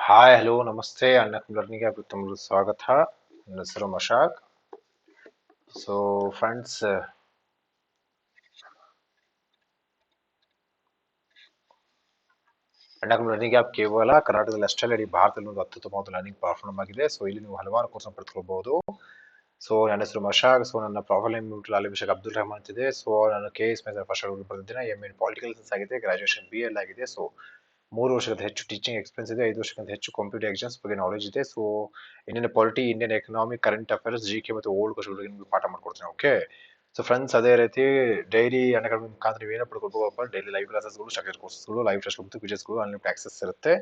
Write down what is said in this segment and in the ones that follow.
Hi hello ನಮಸ್ತೆ ಅಣ್ಣಕ್ learning ತಮ್ಮ ಸ್ವಾಗತ. ನನ್ನ ಹೆಸರು ಮಶಾಕ್. ಸೊ ಫ್ರೆಂಡ್ಸ್, ಅಣ್ಣಕ್ ಲರ್ನಿಂಗ್ ಆಪ್ ಕೇವಲ ಕರ್ನಾಟಕದಲ್ಲಿ ಅಷ್ಟೇ ಅಲ್ಲ, ಇಡೀ ಭಾರತದಲ್ಲಿ ಒಂದು ಅತ್ಯುತ್ತಮವಾದ ಲರ್ನಿಂಗ್ ಪ್ಲಾಟ್ಫಾರ್ಮ್ ಆಗಿದೆ. ಸೊ ಇಲ್ಲಿ ನೀವು ಹಲವಾರು ಕೋರ್ಸ್ ಪಡೆದುಕೊಳ್ಳಬಹುದು. ಸೊ ನನ್ನ ಹೆಸರು ಮಶಾಕ್. ಸೊ ನನ್ನ ಪ್ರೊಫೈಲ್ ನೇಮ್ ಅಲಿ ಬಿಷಕ್ ಅಬ್ದುಲ್ ರೆಹಮಾನ್ ಅಂತಿದೆ. ಸೊ ನಾನು KS ಫಸ್ಟ್ ಬರೆದಿದ್ದೇನೆ. MA ಪೊಲಿಟಿಕಲ್ ಸೈನ್ಸ್ ಆಗಿದೆ, ಗ್ರಾಜುಯೇಷನ್ BL ಆಗಿದೆ. ಸೊ 3 ವರ್ಷಕ್ಕಿಂತ ಹೆಚ್ಚು ಟೀಚಿಂಗ್ ಎಕ್ಸ್ಪೀರಿಯನ್ಸ್ ಇದೆ, 5 ವರ್ಷಕ್ಕಿಂತ ಹೆಚ್ಚು ಕಾಂಪಿಟೇಟಿವ್ ಎಕ್ಸಾಮ್ಸ್ ಬಗ್ಗೆ ನಾಲೆಜ್ ಇದೆ. So Indian polity, Indian economic, current affairs, GK ಮತ್ತು ಓಲ್ಡ್ ಕ್ವಶನ್ ಬಗ್ಗೆ ನಿಮಗೆ ಪಾಠ ಮಾಡ್ಕೊಡ್ತೀನಿ. ಓಕೆ. ಸೊ ಫ್ರೆಂಡ್ಸ್, ಅದೇ ರೀತಿ ಡೈಲಿ ಅಕಾಡೆಮಿ ಮುಖಾಂತರ ನೀವು ಏನೋ ಪಡ್ಕೊಳ್ಬೋದಪ್ಪ, ಡೈಲಿ ಲೈವ್ ಕ್ಲಾಸಸ್ಗಳು, ಸ್ಟ್ರಕ್ಚರ್ ಕೋರ್ಸ್ಗಳು, ಲೈವ್ ಟೆಸ್ಟ್ ಮತ್ತು ಕ್ವಿಜಸ್ಗಳು, ಅನ್ಲಿಮಿಟೆಡ್ ಆಕ್ಸೆಸ್ ಇರುತ್ತೆ.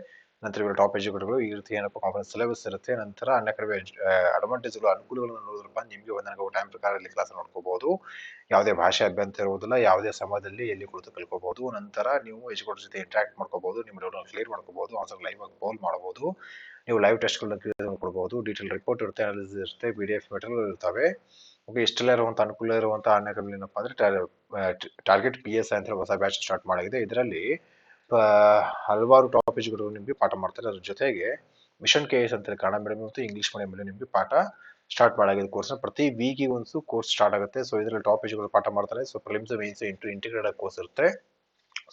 ನಂತರ ಇವರು ಟಾಪ್ ಎಜುಕೇಟರ್ಗಳು ಈ ರೀತಿ ಏನಪ್ಪ ಕಾಂಫರೆನ್ಸ್ ಸಿಲೆಬಸ್ ಇರುತ್ತೆ. ನಂತರ ಅಕಾಡೆಮಿ ಅಡ್ವಾಂಟೇಜ್ಗಳು, ಅನುಕೂಲಗಳನ್ನು ನೋಡೋದ್ರಪ್ಪ, ನಿಮಗೆ ಒಂದೊಂದು ಟೈಮ್ ಪ್ರಕಾರ ಇಲ್ಲಿ ಕ್ಲಾಸ್ ನೋಡ್ಕೋಬಹುದು. ಯಾವುದೇ ಭಾಷೆ ಅಭ್ಯಂತರ ಇರುವುದಿಲ್ಲ, ಯಾವುದೇ ಸಮಯದಲ್ಲಿ ಎಲ್ಲಿ ಕುಳಿತು ಕಲ್ಕೋಬಹುದು. ನಂತರ ನೀವು ಎಜುಕೇಟರ್ ಜೊತೆ ಇಂಟ್ರಾಕ್ಟ್ ಮಾಡ್ಕೋಬಹುದು, ನಿಮ್ಮ ಡೌಟ್ ಕ್ಲಿಯರ್ ಮಾಡ್ಕೋಬಹುದು, ಆನ್ಸರ್ ಲೈವ್ ಆಗಿ ಪೋಲ್ ಮಾಡಬಹುದು. ನೀವು ಲೈವ್ ಟೆಸ್ಟ್ಗಳನ್ನ ಕ್ಲಿಯರ್ ಮಾಡ್ಕೊಳ್ಬಹುದು. ಡೀಟೇಲ್ ರಿಪೋರ್ಟ್ ಇರುತ್ತೆ, ಅನಾಲಿಸಿಸ್ ಇರುತ್ತೆ, PDF ಮೆಟೀರಿಯಲ್ ಇರ್ತವೆ. ಓಕೆ, ಇಷ್ಟೆಲ್ಲ ಇರುವಂತ ಅನುಕೂಲ ಇರುವಂತಹ ಅಕಾಡೆಮಿ ಏನಪ್ಪಾ ಅಂದ್ರೆ ಟಾರ್ಗೆಟ್ PSI ಅಂತ ಹೊಸ ಬ್ಯಾಚ್ ಸ್ಟಾರ್ಟ್ ಮಾಡಿದೆ. ಇದರಲ್ಲಿ ಹಲವಾರು ಟಾಪಿಕ್ಗಳು ನಿಮಗೆ ಪಾಠ ಮಾಡ್ತಾರೆ. ಅದ್ರ ಜೊತೆಗೆ ಮಿಷನ್ KS ಅಂತ ಕನ್ನಡ ಮೀಡಿಯಂ ಮತ್ತು ಇಂಗ್ಲಿಷ್ ಮೀಡಿಯಂ ನಿಮಗೆ ಪಾಠ ಸ್ಟಾರ್ಟ್ ಮಾಡಾಗಿದೆ. ಕೋರ್ಸ್ ಪ್ರತಿ ವೀಕಿಗೆ ಒಂದು ಕೋರ್ಸ್ ಸ್ಟಾರ್ಟ್ ಆಗುತ್ತೆ. ಸೊ ಇದರಲ್ಲಿ ಟಾಪಿಕ್ಗಳು ಪಾಠ ಮಾಡ್ತಾರೆ. So prelims mains integrated course ಇರುತ್ತೆ.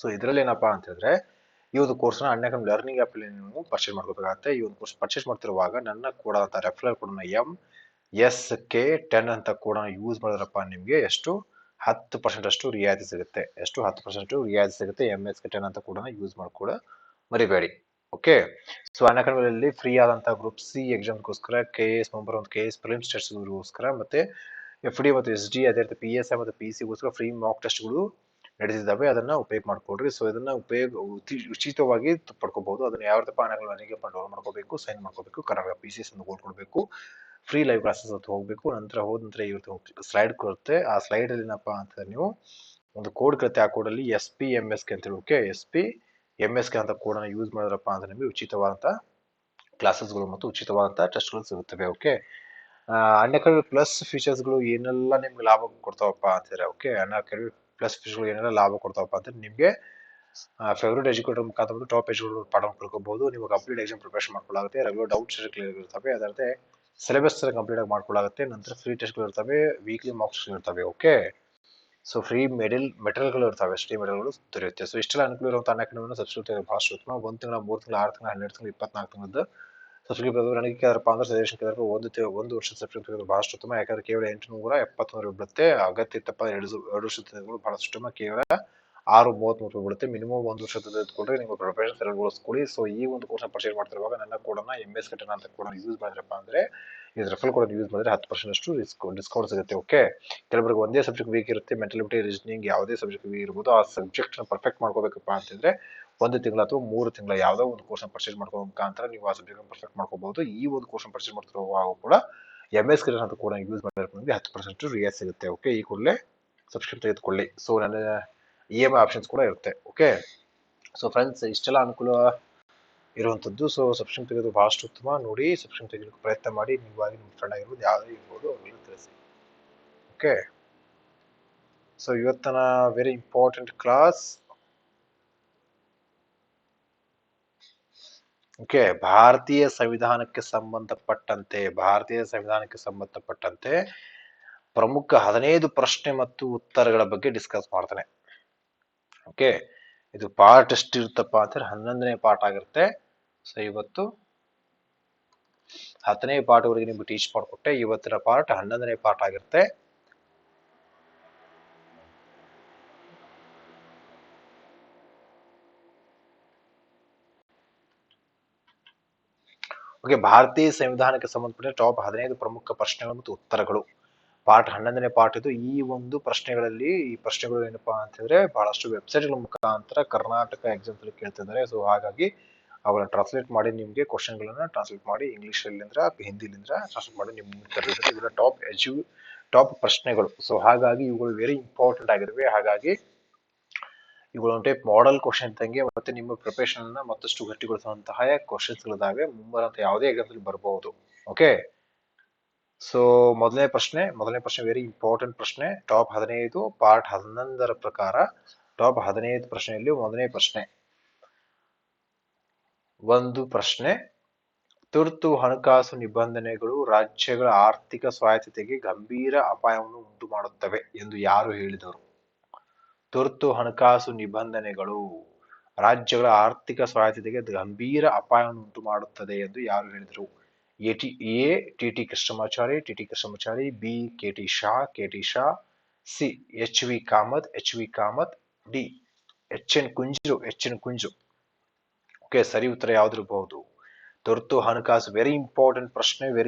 ಸೊ ಇದರಲ್ಲಿ ಏನಪ್ಪಾ ಅಂತಂದ್ರೆ, ಈ ಒಂದು ಕೋರ್ಸ್ ನ ಅನ್ಅಕಾಡೆಮಿ ಲರ್ನಿಂಗ್ ಆಪ್ ಅಲ್ಲಿ ನೀವು ಪರ್ಚೇಸ್ ಮಾಡ್ಕೋಬೇಕಾಗುತ್ತೆ. ಈ ಒಂದು ಕೋರ್ಸ್ ಪರ್ಚೇಸ್ ಮಾಡ್ತಿರುವಾಗ ನನ್ನ ಕೂಡ ರೆಫರಲ್ ಕೋಡ್ MSK10 ಅಂತ ಕೂಡ ಯೂಸ್ ಮಾಡಿದ್ರಪ್ಪ, ನಿಮಗೆ ಎಷ್ಟು 10% ಅಷ್ಟು ರಿಯಾಯಿತಿ ಸಿಗುತ್ತೆ. ಎಷ್ಟು 10% ರಿಯಾಯಿತಿ ಸಿಗುತ್ತೆ. MSK10 ಅಂತ ಕೂಡ ಯೂಸ್ ಮಾಡ್ಕೊಡ ಮರಿಬೇಡಿ. ಓಕೆ. ಸೊ ಅನ್ಅಕಾಡೆಮಿಯಲ್ಲಿ ಫ್ರೀ ಆದಂತಹ ಗ್ರೂಪ್ C ಎಕ್ಸಾಮ್ಗೋಸ್ಕರ, KS ಮುಂಬರುವ ಒಂದು KS ಪ್ರಿಲಿಮ್ಸ್ ಟೆಸ್ಟ್ಗೋಸ್ಕರ, ಮತ್ತೆ FD ಮತ್ತು SD, ಅದೇ ರೀತಿ PSI ಮತ್ತು PC ಗೋಸ್ಕರ ಫ್ರೀ ಮಾಕ್ ಟೆಸ್ಟ್ಗಳು ನಡೆದಿದ್ದಾವೆ. ಅದನ್ನ ಉಪಯೋಗ ಮಾಡ್ಕೊಡ್ರಿ. ಸೊ ಇದನ್ನ ಉಚಿತವಾಗಿ ಪಡ್ಕೋಬಹುದು. ಅದನ್ನ ಯಾವ ರೀತಿ ಅನ್ಅಕಾಡೆಮಿಗೆ ಡೌನ್ಲೋಡ್ ಮಾಡ್ಕೋಬೇಕು, ಸೈನ್ ಮಾಡ್ಕೋಬೇಕು, ಕರ್ನಾಟಕ PCS ಅಂತ ಕೊಡ್ಬೇಕು, ಫ್ರೀ ಲೈವ್ ಕ್ಲಾಸಸ್ ಅಂತ ಹೋಗ್ಬೇಕು. ನಂತರ ಹೋದ ನಂತರ ಇವತ್ತು ಸ್ಲೈಡ್ ಕೊಡುತ್ತೆ. ಆ ಸ್ಲೈಡ್ ಅಲ್ಲಿ ಏನಪ್ಪಾ ಅಂತ ನೀವು ಒಂದು ಕೋಡ್ ಕರುತ್ತೆ. ಆ ಕೋಡ್ ಅಲ್ಲಿ SPMSK ಅಂತ ಹೇಳಿ, ಓಕೆ, SPMSK ಅಂತ ಕೋಡ್ ಯೂಸ್ ಮಾಡಿದ್ರಪ್ಪ ಅಂದ್ರೆ ನಿಮಗೆ ಉಚಿತವಾದಂತ ಕ್ಲಾಸಸ್ಗಳು ಮತ್ತು ಉಚಿತವಾದಂತ ಟೆಸ್ಟ್ಗಳು ಸಿಗುತ್ತವೆ. ಓಕೆ. ಅನ್ಅಕಾಡೆಮಿ ಪ್ಲಸ್ ಫೀಚರ್ಸ್ಗಳು ಏನೆಲ್ಲ ನಿಮ್ಗೆ ಲಾಭ ಕೊಡ್ತಾವಪ್ಪ ಅಂತಾರೆ. ಓಕೆ, ಅನ್ಅಕಾಡೆಮಿ ಪ್ಲಸ್ ಫೀಚರ್ಗಳು ಏನೆಲ್ಲ ಲಾಭ ಕೊಡ್ತಾವಪ್ಪ ಅಂದ್ರೆ, ನಿಮಗೆ ಫೇವರೇಟ್ ಎಜುಕೇಟರ್ ಮುಖಾಂತರ ಟಾಪ್ ಎಜುಕೇಟರ್ ಪಾಠ ಪಡ್ಕೋಬಹುದು. ನೀವು ಕಂಪ್ಲೀಟ್ ಎಕ್ಸಾಮ್ ಪ್ರಿಪರೇಷನ್ ಮಾಡ್ಕೊಳ್ಳಾಗುತ್ತೆ. ರೆಗ್ಯುಲರ್ ಡೌಟ್ಸ್ ಕ್ಲಿಯರ್ ಇರ್ತವೆ. ಅದರಂತೆ ಸಿಲೆಬಸ್ ಕಂಪ್ಲೀಟ್ ಆಗಿ ಮಾಡ್ಕೊಳ್ಳಾಗುತ್ತೆ. ನಂತರ ಫ್ರೀ ಟೆಸ್ಟ್ಗಳು ಇರ್ತವೆ, ವೀಕ್ಲಿ ಮಾರ್ಕ್ಸ್ ಇರ್ತವೆ. ಓಕೆ. ಸೊ ಫ್ರೀ ಮೆಟೀರಿಯಲ್ಗಳು ಇರ್ತವೆ, ಸ್ಟೇ ಮೆಟೀರಿಯಲ್ಗಳು ದೊರೆಯುತ್ತೆ. ಸೊ ಇಷ್ಟೆಲ್ಲ ಅನುಕೂಲ ಇರುವಂತ ಅನ್ಅಕಾಡೆಮಿ ಸಬ್ಸ್ಕ್ರಿಪ್ಟ್ ಬಹಳಷ್ಟು ಉತ್ತಮ. 1 ತಿಂಗಳ, 3 ತಿಂಗಳ, 6 ತಿಂಗಳ, 12 ತಿಂಗಳ, 24 ತಿಂಗಳದ್ದು ಸಬ್ಸ್ಕ್ರಿಪ್ಟ್ ನನಗೆ ಕೇಳಪ್ಪ ಅಂದ್ರೆ ಸಜೆಷನ್ ಕೇಳಿದ್ರೆ ಒಂದು ವರ್ಷದ ಸಬ್ಸ್ಕ್ರಿಪ್ಟ್ ಬಹಳಷ್ಟು ಉತ್ತಮ. ಯಾಕಂದ್ರೆ ಕೇವಲ 870 ಬೀಳುತ್ತೆ. ಅಗತ್ಯ ಇತ್ತಪ್ಪ 2 ವರ್ಷದ ಬಹಳಷ್ಟು ಉತ್ತಮ. ಕೇವಲ 633 ಬೀಳುತ್ತೆ. ಮಿನಿಮಮ್ 1 ವರ್ಷ ತೆಗೆದುಕೊಂಡ್ರೆ ನೀವು ಪ್ರಿಪರೇಷನ್ ಸರಿಗೊಳಿಸ್ಕೊಳ್ಳಿ. ಸೊ ಈ ಒಂದು ಕೋರ್ಸ್ ಪರ್ಚೇಸ್ ಮಾಡ್ತಿರುವಾಗ ನನ್ನ ಕೋಡನ್ನ MSK10 ಅಂತ ಕೂಡ ಯೂಸ್ ಮಾಡಿದ್ರಪ್ಪ ಅಂದ್ರೆ, ಇದು ರೆಫರಲ್ ಕೋಡ್ ಯೂಸ್ ಮಾಡಿದ್ರೆ 10% ಅಷ್ಟು ಡಿಸ್ಕೌಂಟ್ ಸಿಗುತ್ತೆ. ಓಕೆ. ಕೆಲವರಿಗೆ ಒಂದೇ ಸಬ್ಜೆಕ್ಟ್ ವೀಕ್ ಇರುತ್ತೆ, ಮೆಂಟಲಿಟಿ, ರೀಸನಿಂಗ್, ಯಾವುದೇ ಸಬ್ಜೆಕ್ಟ್ ವೀಕ್ ಇರ್ಬೋದು. ಆ ಸಬ್ಜೆಕ್ಟ್ ಪರ್ಫೆಕ್ಟ್ ಮಾಡ್ಕೋಬೇಕಪ್ಪ ಅಂತಂದ್ರೆ 1 ತಿಂಗಳ ಅಥವಾ 3 ತಿಂಗಳ ಯಾವುದೋ ಒಂದು ಕೋರ್ಸ್ ಪರ್ಚೇಸ್ ಮಾಡ್ಕೋ ಮುಖಾಂತರ ನೀವು ಆ ಸಬ್ಜೆಕ್ಟ್ ಪರ್ಫೆಕ್ಟ್ ಮಾಡ್ಕೋಬಹುದು. ಈ ಒಂದು ಕೋರ್ಸ್ ಪರ್ಚೇಸ್ ಮಾಡ್ತಿರುವಾಗ ಕೂಡ MSK10 ಅಂತ ಕೂಡ ಯೂಸ್ ಮಾಡಿದ್ರೆ ನಿಮಗೆ 10% ರಿಯಾಯಿತಿ ಸಿಗುತ್ತೆ. ಓಕೆ. ಈ ಕೂಡಲೇ ಸಬ್ಸ್ಕ್ರಿಪ್ಟ್ ತೆಗೆದುಕೊಳ್ಳಿ. ಸೊ ನನ್ನ EMI ಆಪ್ಷನ್ಸ್ ಕೂಡ ಇರುತ್ತೆ. ಓಕೆ. ಸೊ ಫ್ರೆಂಡ್ಸ್, ಇಷ್ಟೆಲ್ಲ ಅನುಕೂಲ ಇರುವಂತದ್ದು. ಸೊ ಸಬ್ಸ್ಕ್ರಿಪ್ಷನ್ ತೆಗೆದು ಬಹಳಷ್ಟು ಉತ್ತಮ. ನೋಡಿ, ಸಬ್ಸ್ಕ್ರಿಪ್ಷನ್ ತೆಗೆಯಲಿಕ್ಕೆ ಪ್ರಯತ್ನ ಮಾಡಿ. ನೀವಾಗಿ ನಿಮ್ಮ ಫ್ರೆಂಡ್ ಆಗಿರ್ಬೋದು, ಯಾವುದೇ ಇರ್ಬೋದು, ಅವ್ರಿಗೆ ತಿಳಿಸಿ. ಓಕೆ. ಸೊ ಇವತ್ತಿನ ವೆರಿ ಇಂಪಾರ್ಟೆಂಟ್ ಕ್ಲಾಸ್. ಓಕೆ. ಭಾರತೀಯ ಸಂವಿಧಾನಕ್ಕೆ ಸಂಬಂಧಪಟ್ಟಂತೆ ಪ್ರಮುಖ 15 ಪ್ರಶ್ನೆ ಮತ್ತು ಉತ್ತರಗಳ ಬಗ್ಗೆ ಡಿಸ್ಕಸ್ ಮಾಡ್ತಾನೆ. ಓಕೆ. ಇದು ಪಾರ್ಟ್ ಎಷ್ಟು ಇರುತ್ತಪ್ಪ ಅಂತ 11ನೇ ಪಾಠ ಆಗಿರುತ್ತೆ. ಸೊ ಇವತ್ತು 10ನೇ ಪಾಠವರೆಗೆ ನಿಮ್ಗೆ ಟೀಚ್ ಮಾಡಿಕೊಟ್ಟೆ. ಇವತ್ತಿನ ಪಾರ್ಟ್ 11ನೇ ಪಾಠ ಆಗಿರುತ್ತೆ. ಓಕೆ. ಭಾರತೀಯ ಸಂವಿಧಾನಕ್ಕೆ ಸಂಬಂಧಪಟ್ಟ ಟಾಪ್ 15 ಪ್ರಮುಖ ಪ್ರಶ್ನೆಗಳು ಮತ್ತು ಉತ್ತರಗಳು, ಪಾರ್ಟ್ 11ನೇ ಪಾರ್ಟ್ ಇದು. ಈ ಒಂದು ಪ್ರಶ್ನೆಗಳು ಏನಪ್ಪಾ ಅಂತಂದ್ರೆ, ಬಹಳಷ್ಟು ವೆಬ್ಸೈಟ್ಗಳ ಮುಖಾಂತರ ಕರ್ನಾಟಕ ಎಕ್ಸಾಮ್ಸ್ ಅಲ್ಲಿ ಕೇಳ್ತಿದ್ದಾರೆ. ಸೊ ಹಾಗಾಗಿ ಅವುಗಳನ್ನ ಟ್ರಾನ್ಸ್ಲೇಟ್ ಮಾಡಿ, ನಿಮಗೆ ಕ್ವಶನ್ ಗಳನ್ನ ಟ್ರಾನ್ಸ್ಲೇಟ್ ಮಾಡಿ ಇಂಗ್ಲಿಷ್ ಅಲ್ಲಿಂದ ಹಿಂದಿಲಿಂದ ಟ್ರಾನ್ಸ್ಲೇಟ್ ಮಾಡಿ ನಿಮ್ಗೆ ಕರೆದಿದ್ದಾರೆ. ಇವೆಲ್ಲ ಟಾಪ್ ಪ್ರಶ್ನೆಗಳು. ಸೊ ಹಾಗಾಗಿ ಇವುಗಳು ವೆರಿ ಇಂಪಾರ್ಟೆಂಟ್ ಆಗಿರುವೆ. ಹಾಗಾಗಿ ಇವುಗಳು ಟೈಪ್ ಮಾಡೆಲ್ ಕ್ವಶನ್ ಇದ್ದಂಗೆ, ಮತ್ತೆ ನಿಮ್ಮ ಪ್ರಿಪರೇಷನ್ ಅನ್ನ ಮತ್ತಷ್ಟು ಗಟ್ಟಿಗೊಳಿಸುವಂತಹ ಕ್ವಶನ್ಸ್ ಗಳಿದಾವೆ. ಮುಂಬರುವಂತ ಯಾವುದೇ ಎಕ್ಸಾಮ್ ಬರಬಹುದು. ಓಕೆ. ಸೊ ಮೊದಲನೇ ಪ್ರಶ್ನೆ ವೆರಿ ಇಂಪಾರ್ಟೆಂಟ್ ಪ್ರಶ್ನೆ. ಟಾಪ್ 15 ಪಾರ್ಟ್ 11ರ ಪ್ರಕಾರ ಟಾಪ್ 15 ಪ್ರಶ್ನೆಯಲ್ಲಿ ಒಂದು ಪ್ರಶ್ನೆ ತುರ್ತು ಹಣಕಾಸು ನಿಬಂಧನೆಗಳು ರಾಜ್ಯಗಳ ಆರ್ಥಿಕ ಸ್ವಾಯತ್ತತೆಗೆ ಗಂಭೀರ ಅಪಾಯವನ್ನು ಉಂಟು ಮಾಡುತ್ತವೆ ಎಂದು ಯಾರು ಹೇಳಿದರು? ತುರ್ತು ಹಣಕಾಸು ನಿಬಂಧನೆಗಳು ರಾಜ್ಯಗಳ ಆರ್ಥಿಕ ಸ್ವಾಯತ್ತತೆಗೆ ಗಂಭೀರ ಅಪಾಯವನ್ನು ಉಂಟು ಮಾಡುತ್ತದೆ ಎಂದು ಯಾರು ಹೇಳಿದರು? A T T Krishnamachari, B K T Shah, C H V Kamath, D H N Kunju. Okay, ಸರಿ ಉತ್ತರ ಯಾವ್ದಿರಬಹುದು? ತುರ್ತು ಹಣಕಾಸು. ವೆರಿ ಇಂಪಾರ್ಟೆಂಟ್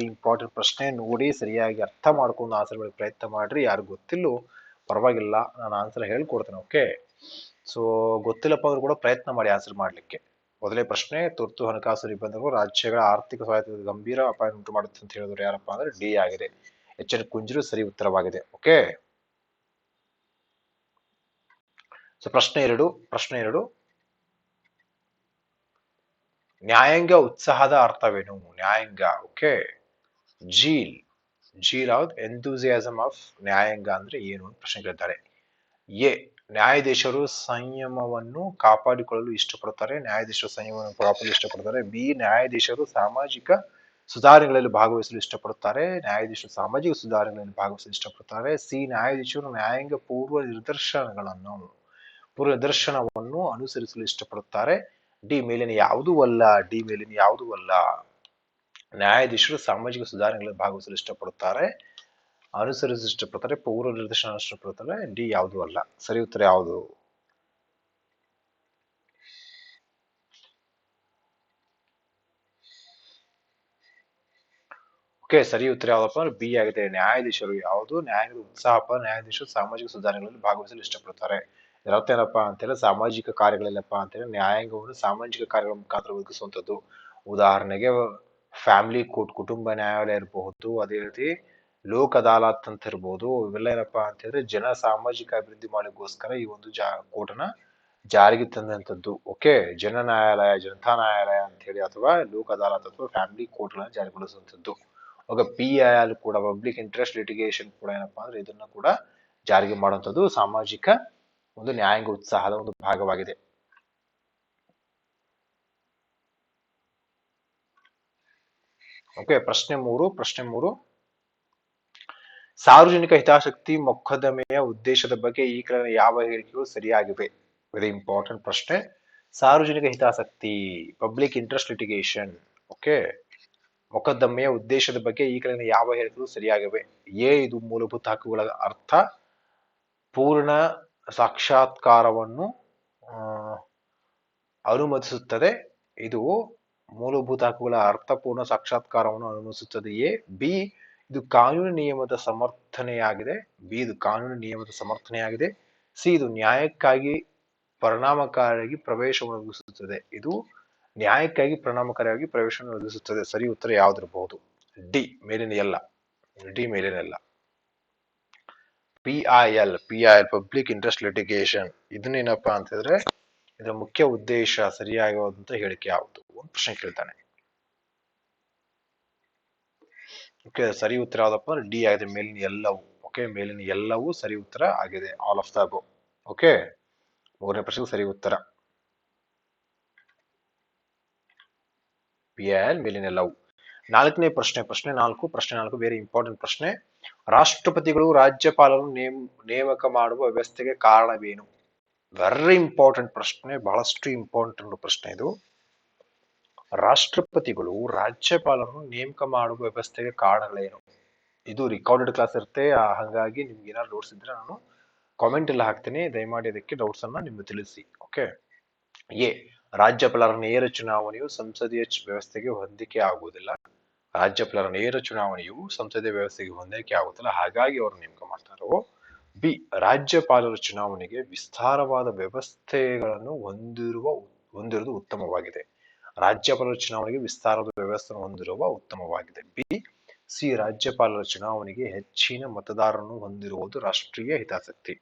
ಪ್ರಶ್ನೆ. ನೋಡಿ, ಸರಿಯಾಗಿ ಅರ್ಥ ಮಾಡ್ಕೊಂಡು ಆನ್ಸರ್ ಮಾಡಿ ಪ್ರಯತ್ನ ಮಾಡ್ರಿ. ಯಾರು ಗೊತ್ತಿಲ್ಲೋ ಪರವಾಗಿಲ್ಲ, ನಾನು ಆನ್ಸರ್ ಹೇಳ್ಕೊಡ್ತೇನೆ. ಓಕೆ, ಸೊ ಗೊತ್ತಿಲ್ಲಪ್ಪ ಅಂದ್ರೂ ಕೂಡ ಪ್ರಯತ್ನ ಮಾಡಿ ಆನ್ಸರ್ ಮಾಡ್ಲಿಕ್ಕೆ. ಮೊದಲೇ ಪ್ರಶ್ನೆ, ತುರ್ತು ಹಣಕಾಸು ನಿಬಂಧನೆಗಳು ರಾಜ್ಯಗಳ ಆರ್ಥಿಕ ಸ್ವಾಯತ್ತತೆಗೆ ಗಂಭೀರ ಅಪಾಯ ಉಂಟು ಮಾಡುತ್ತೆ ಅಂತ ಹೇಳಿದ್ರು ಯಾರಪ್ಪ ಅಂದ್ರೆ ಡಿ ಆಗಿದೆ. ಎಚ್.ಎನ್. ಕುಂಜರು ಸರಿ ಉತ್ತರವಾಗಿದೆ. ಓಕೆ, ಸೊ ಪ್ರಶ್ನೆ ಎರಡು, ನ್ಯಾಯಾಂಗ ಉತ್ಸಾಹದ ಅರ್ಥವೇನು? ನ್ಯಾಯಾಂಗ. ಓಕೆ, ಜೀಲ್ ಯಾವ್ದು? ಎಂಥೂಸಿಯಾಸಮ್ ಆಫ್ ನ್ಯಾಯಾಂಗ ಅಂದ್ರೆ ಏನು ಅಂತ ಪ್ರಶ್ನೆ ಕೇಳ್ತಾರೆ. ಎ, ನ್ಯಾಯಾಧೀಶರು ಸಂಯಮವನ್ನು ಕಾಪಾಡಿಕೊಳ್ಳಲು ಇಷ್ಟಪಡುತ್ತಾರೆ. ಬಿ, ನ್ಯಾಯಾಧೀಶರು ಸಾಮಾಜಿಕ ಸುಧಾರಣೆಗಳಲ್ಲಿ ಭಾಗವಹಿಸಲು ಇಷ್ಟಪಡುತ್ತಾರೆ. ಸಿ, ನ್ಯಾಯಾಧೀಶರು ನ್ಯಾಯಾಂಗ ಪೂರ್ವ ನಿದರ್ಶನವನ್ನು ಅನುಸರಿಸಲು ಇಷ್ಟಪಡುತ್ತಾರೆ. ಡಿ, ಮೇಲಿನ ಯಾವುದೂ ಅಲ್ಲ. ನ್ಯಾಯಾಧೀಶರು ಸಾಮಾಜಿಕ ಸುಧಾರಣೆಗಳಲ್ಲಿ ಭಾಗವಹಿಸಲು ಇಷ್ಟಪಡುತ್ತಾರೆ, ಅನುಸರಿಸಲು ಇಷ್ಟಪಡ್ತಾರೆ, ಪೂರ್ವ ನಿರ್ದೇಶನ ಇಷ್ಟಪಡುತ್ತಾರೆ. ಡಿ ಯಾವುದೂ ಅಲ್ಲ. ಸರಿ ಉತ್ತರ ಯಾವುದು? ಓಕೆ, ಸರಿ ಉತ್ತರ ಯಾವ್ದಪ್ಪ ಅಂದ್ರೆ ಬಿ ಆಗಿದೆ. ನ್ಯಾಯಾಧೀಶರು ಯಾವುದು? ನ್ಯಾಯಾಂಗದ ಉತ್ಸಾಹ. ನ್ಯಾಯಾಧೀಶರು ಸಾಮಾಜಿಕ ಸುಧಾರಣೆಗಳಲ್ಲಿ ಭಾಗವಹಿಸಲು ಇಷ್ಟಪಡುತ್ತಾರೆ. ಇದರರ್ಥ ಏನಪ್ಪಾ ಅಂತೇಳಿ, ಸಾಮಾಜಿಕ ಕಾರ್ಯಗಳಲ್ಲಪ್ಪ ಅಂತೇಳಿ ನ್ಯಾಯಾಂಗವನ್ನು ಸಾಮಾಜಿಕ ಕಾರ್ಯಗಳ ಮುಖಾಂತರ ಒದಗಿಸುವಂಥದ್ದು. ಉದಾಹರಣೆಗೆ ಫ್ಯಾಮಿಲಿ ಕೋರ್ಟ್, ಕುಟುಂಬ ನ್ಯಾಯಾಲಯ ಇರಬಹುದು. ಅದೇ ರೀತಿ ಲೋಕ್ ಅದಾಲತ್ ಅಂತ ಇರಬಹುದು. ಇವೆಲ್ಲ ಏನಪ್ಪಾ ಅಂತ ಹೇಳಿದ್ರೆ ಜನ ಸಾಮಾಜಿಕ ಅಭಿವೃದ್ಧಿ ಮಾಡಲಿಕ್ಕೋಸ್ಕರ ಈ ಒಂದು ಕೋರ್ಟ್ನ ಜಾರಿಗೆ ತಂದಂಥದ್ದು. ಓಕೆ, ಜನ ನ್ಯಾಯಾಲಯ, ಜನತಾ ನ್ಯಾಯಾಲಯ ಅಂತ ಹೇಳಿ, ಅಥವಾ ಲೋಕ್ ಅದಾಲತ್ ಅಥವಾ ಫ್ಯಾಮಿಲಿ ಕೋರ್ಟ್ ಗಳನ್ನ ಜಾರಿಗೊಳಿಸುವಂಥದ್ದು. ಓಕೆ, PIL ಕೂಡ ಪಬ್ಲಿಕ್ ಇಂಟ್ರೆಸ್ಟ್ ಲಿಟಿಗೇಷನ್ ಕೂಡ ಏನಪ್ಪಾ ಅಂದ್ರೆ ಇದನ್ನ ಕೂಡ ಜಾರಿಗೆ ಮಾಡುವಂಥದ್ದು ಸಾಮಾಜಿಕ ಒಂದು ನ್ಯಾಯಾಂಗ ಉತ್ಸಾಹದ ಒಂದು ಭಾಗವಾಗಿದೆ. ಓಕೆ, ಪ್ರಶ್ನೆ ಮೂರು, ಸಾರ್ವಜನಿಕ ಹಿತಾಸಕ್ತಿ ಮೊಕದ್ದಮೆಯ ಉದ್ದೇಶದ ಬಗ್ಗೆ ಈ ಕೆಳಗಿನ ಯಾವ ಹೇಳಿಕೆಗಳು ಸರಿಯಾಗಿವೆ? ವೆರಿ ಇಂಪಾರ್ಟೆಂಟ್ ಪ್ರಶ್ನೆ. ಸಾರ್ವಜನಿಕ ಹಿತಾಸಕ್ತಿ, ಪಬ್ಲಿಕ್ ಇಂಟ್ರೆಸ್ಟ್ ಲಿಟಿಗೇಷನ್, ಓಕೆ, ಮೊಕದ್ದಮೆಯ ಉದ್ದೇಶದ ಬಗ್ಗೆ ಈ ಕೆಳಗಿನ ಯಾವ ಹೇಳಿಕೆಗಳು ಸರಿಯಾಗಿವೆ? ಎ, ಇದು ಮೂಲಭೂತ ಹಕ್ಕುಗಳ ಅರ್ಥ ಪೂರ್ಣ ಸಾಕ್ಷಾತ್ಕಾರವನ್ನು ಅನುಮತಿಸುತ್ತದೆ. ಇದು ಮೂಲಭೂತ ಹಕ್ಕುಗಳ ಅರ್ಥಪೂರ್ಣ ಸಾಕ್ಷಾತ್ಕಾರವನ್ನು ಅನುಮತಿಸುತ್ತದೆ. ಎ. ಬಿ, ಇದು ಕಾನೂನು ನಿಯಮದ ಸಮರ್ಥನೆಯಾಗಿದೆ. ಸಿ, ಇದು ನ್ಯಾಯಕ್ಕಾಗಿ ಪರಿಣಾಮಕಾರಿಯಾಗಿ ಪ್ರವೇಶವನ್ನು ಒದಗಿಸುತ್ತದೆ. ಇದು ನ್ಯಾಯಕ್ಕಾಗಿ ಪರಿಣಾಮಕಾರಿಯಾಗಿ ಪ್ರವೇಶವನ್ನು ಒದಗಿಸುತ್ತದೆ. ಸರಿ ಉತ್ತರ ಯಾವ್ದಿರಬಹುದು? ಡಿ, ಮೇಲಿನ ಎಲ್ಲ. PIL ಪಬ್ಲಿಕ್ ಇಂಟ್ರೆಸ್ಟ್ ಲಿಟಿಗೇಷನ್, ಇದನ್ನೇನಪ್ಪಾ ಅಂತ ಹೇಳಿದ್ರೆ ಇದರ ಮುಖ್ಯ ಉದ್ದೇಶ ಸರಿಯಾಗಿರುವಂತ ಹೇಳಿಕೆ ಯಾವುದು ಒಂದು ಪ್ರಶ್ನೆ ಕೇಳ್ತಾನೆ. ಓಕೆ, ಸರಿ ಉತ್ತರ ಯಾವ್ದಪ್ಪ? ಡಿ ಆಗಿದೆ, ಮೇಲಿನ ಎಲ್ಲವೂ. ಓಕೆ, ಮೇಲಿನ ಎಲ್ಲವೂ ಸರಿ ಉತ್ತರ ಆಗಿದೆ. All of the above. Okay, ಮೂರನೇ ಪ್ರಶ್ನೆ ಸರಿ ಉತ್ತರ PIL, ಮೇಲಿನ ಎಲ್ಲವೂ. ನಾಲ್ಕನೇ ಪ್ರಶ್ನೆ ನಾಲ್ಕು ವೆರಿ ಇಂಪಾರ್ಟೆಂಟ್ ಪ್ರಶ್ನೆ. ರಾಷ್ಟ್ರಪತಿಗಳು ರಾಜ್ಯಪಾಲರನ್ನು ನೇಮಕ ಮಾಡುವ ವ್ಯವಸ್ಥೆಗೆ ಕಾರಣವೇನು? ವೆರಿ ಇಂಪಾರ್ಟೆಂಟ್ ಪ್ರಶ್ನೆ, ಬಹಳಷ್ಟು ಇಂಪಾರ್ಟೆಂಟ್ ಪ್ರಶ್ನೆ ಇದು. ರಾಷ್ಟ್ರಪತಿಗಳು ರಾಜ್ಯಪಾಲರನ್ನು ನೇಮಕ ಮಾಡುವ ವ್ಯವಸ್ಥೆಗೆ ಕಾರಣಗಳೇನು? ಇದು ರಿಕಾರ್ಡೆಡ್ ಕ್ಲಾಸ್ ಇರುತ್ತೆ, ಹಾಗಾಗಿ ನಿಮ್ಗೆ ಏನಾದ್ರು ಡೌಟ್ಸ್ ಇದ್ರೆ ನಾನು ಕಾಮೆಂಟ್ ಎಲ್ಲ ಹಾಕ್ತೀನಿ. ದಯಮಾಡಿ ಅದಕ್ಕೆ ಡೌಟ್ಸ್ ಅನ್ನ ನಿಮ್ಗೆ ತಿಳಿಸಿ. ಓಕೆ, ಎ, ರಾಜ್ಯಪಾಲರ ನೇರ ಚುನಾವಣೆಯು ಸಂಸದೀಯ ವ್ಯವಸ್ಥೆಗೆ ಹೊಂದಿಕೆ ಆಗುವುದಿಲ್ಲ. ಹಾಗಾಗಿ ಅವರು ನೇಮಕ ಮಾಡ್ತಾರೋ. ಬಿ, ರಾಜ್ಯಪಾಲರ ಚುನಾವಣೆಗೆ ವಿಸ್ತಾರವಾದ ವ್ಯವಸ್ಥೆಗಳನ್ನು ಹೊಂದಿರುವುದು ಉತ್ತಮವಾಗಿದೆ. ಬಿ, ಸಿ, ರಾಜ್ಯಪಾಲರ ಚುನಾವಣೆಗೆ ಹೆಚ್ಚಿನ ಮತದಾರರನ್ನು ಹೊಂದಿರುವುದು ರಾಷ್ಟ್ರೀಯ ಹಿತಾಸಕ್ತಿ.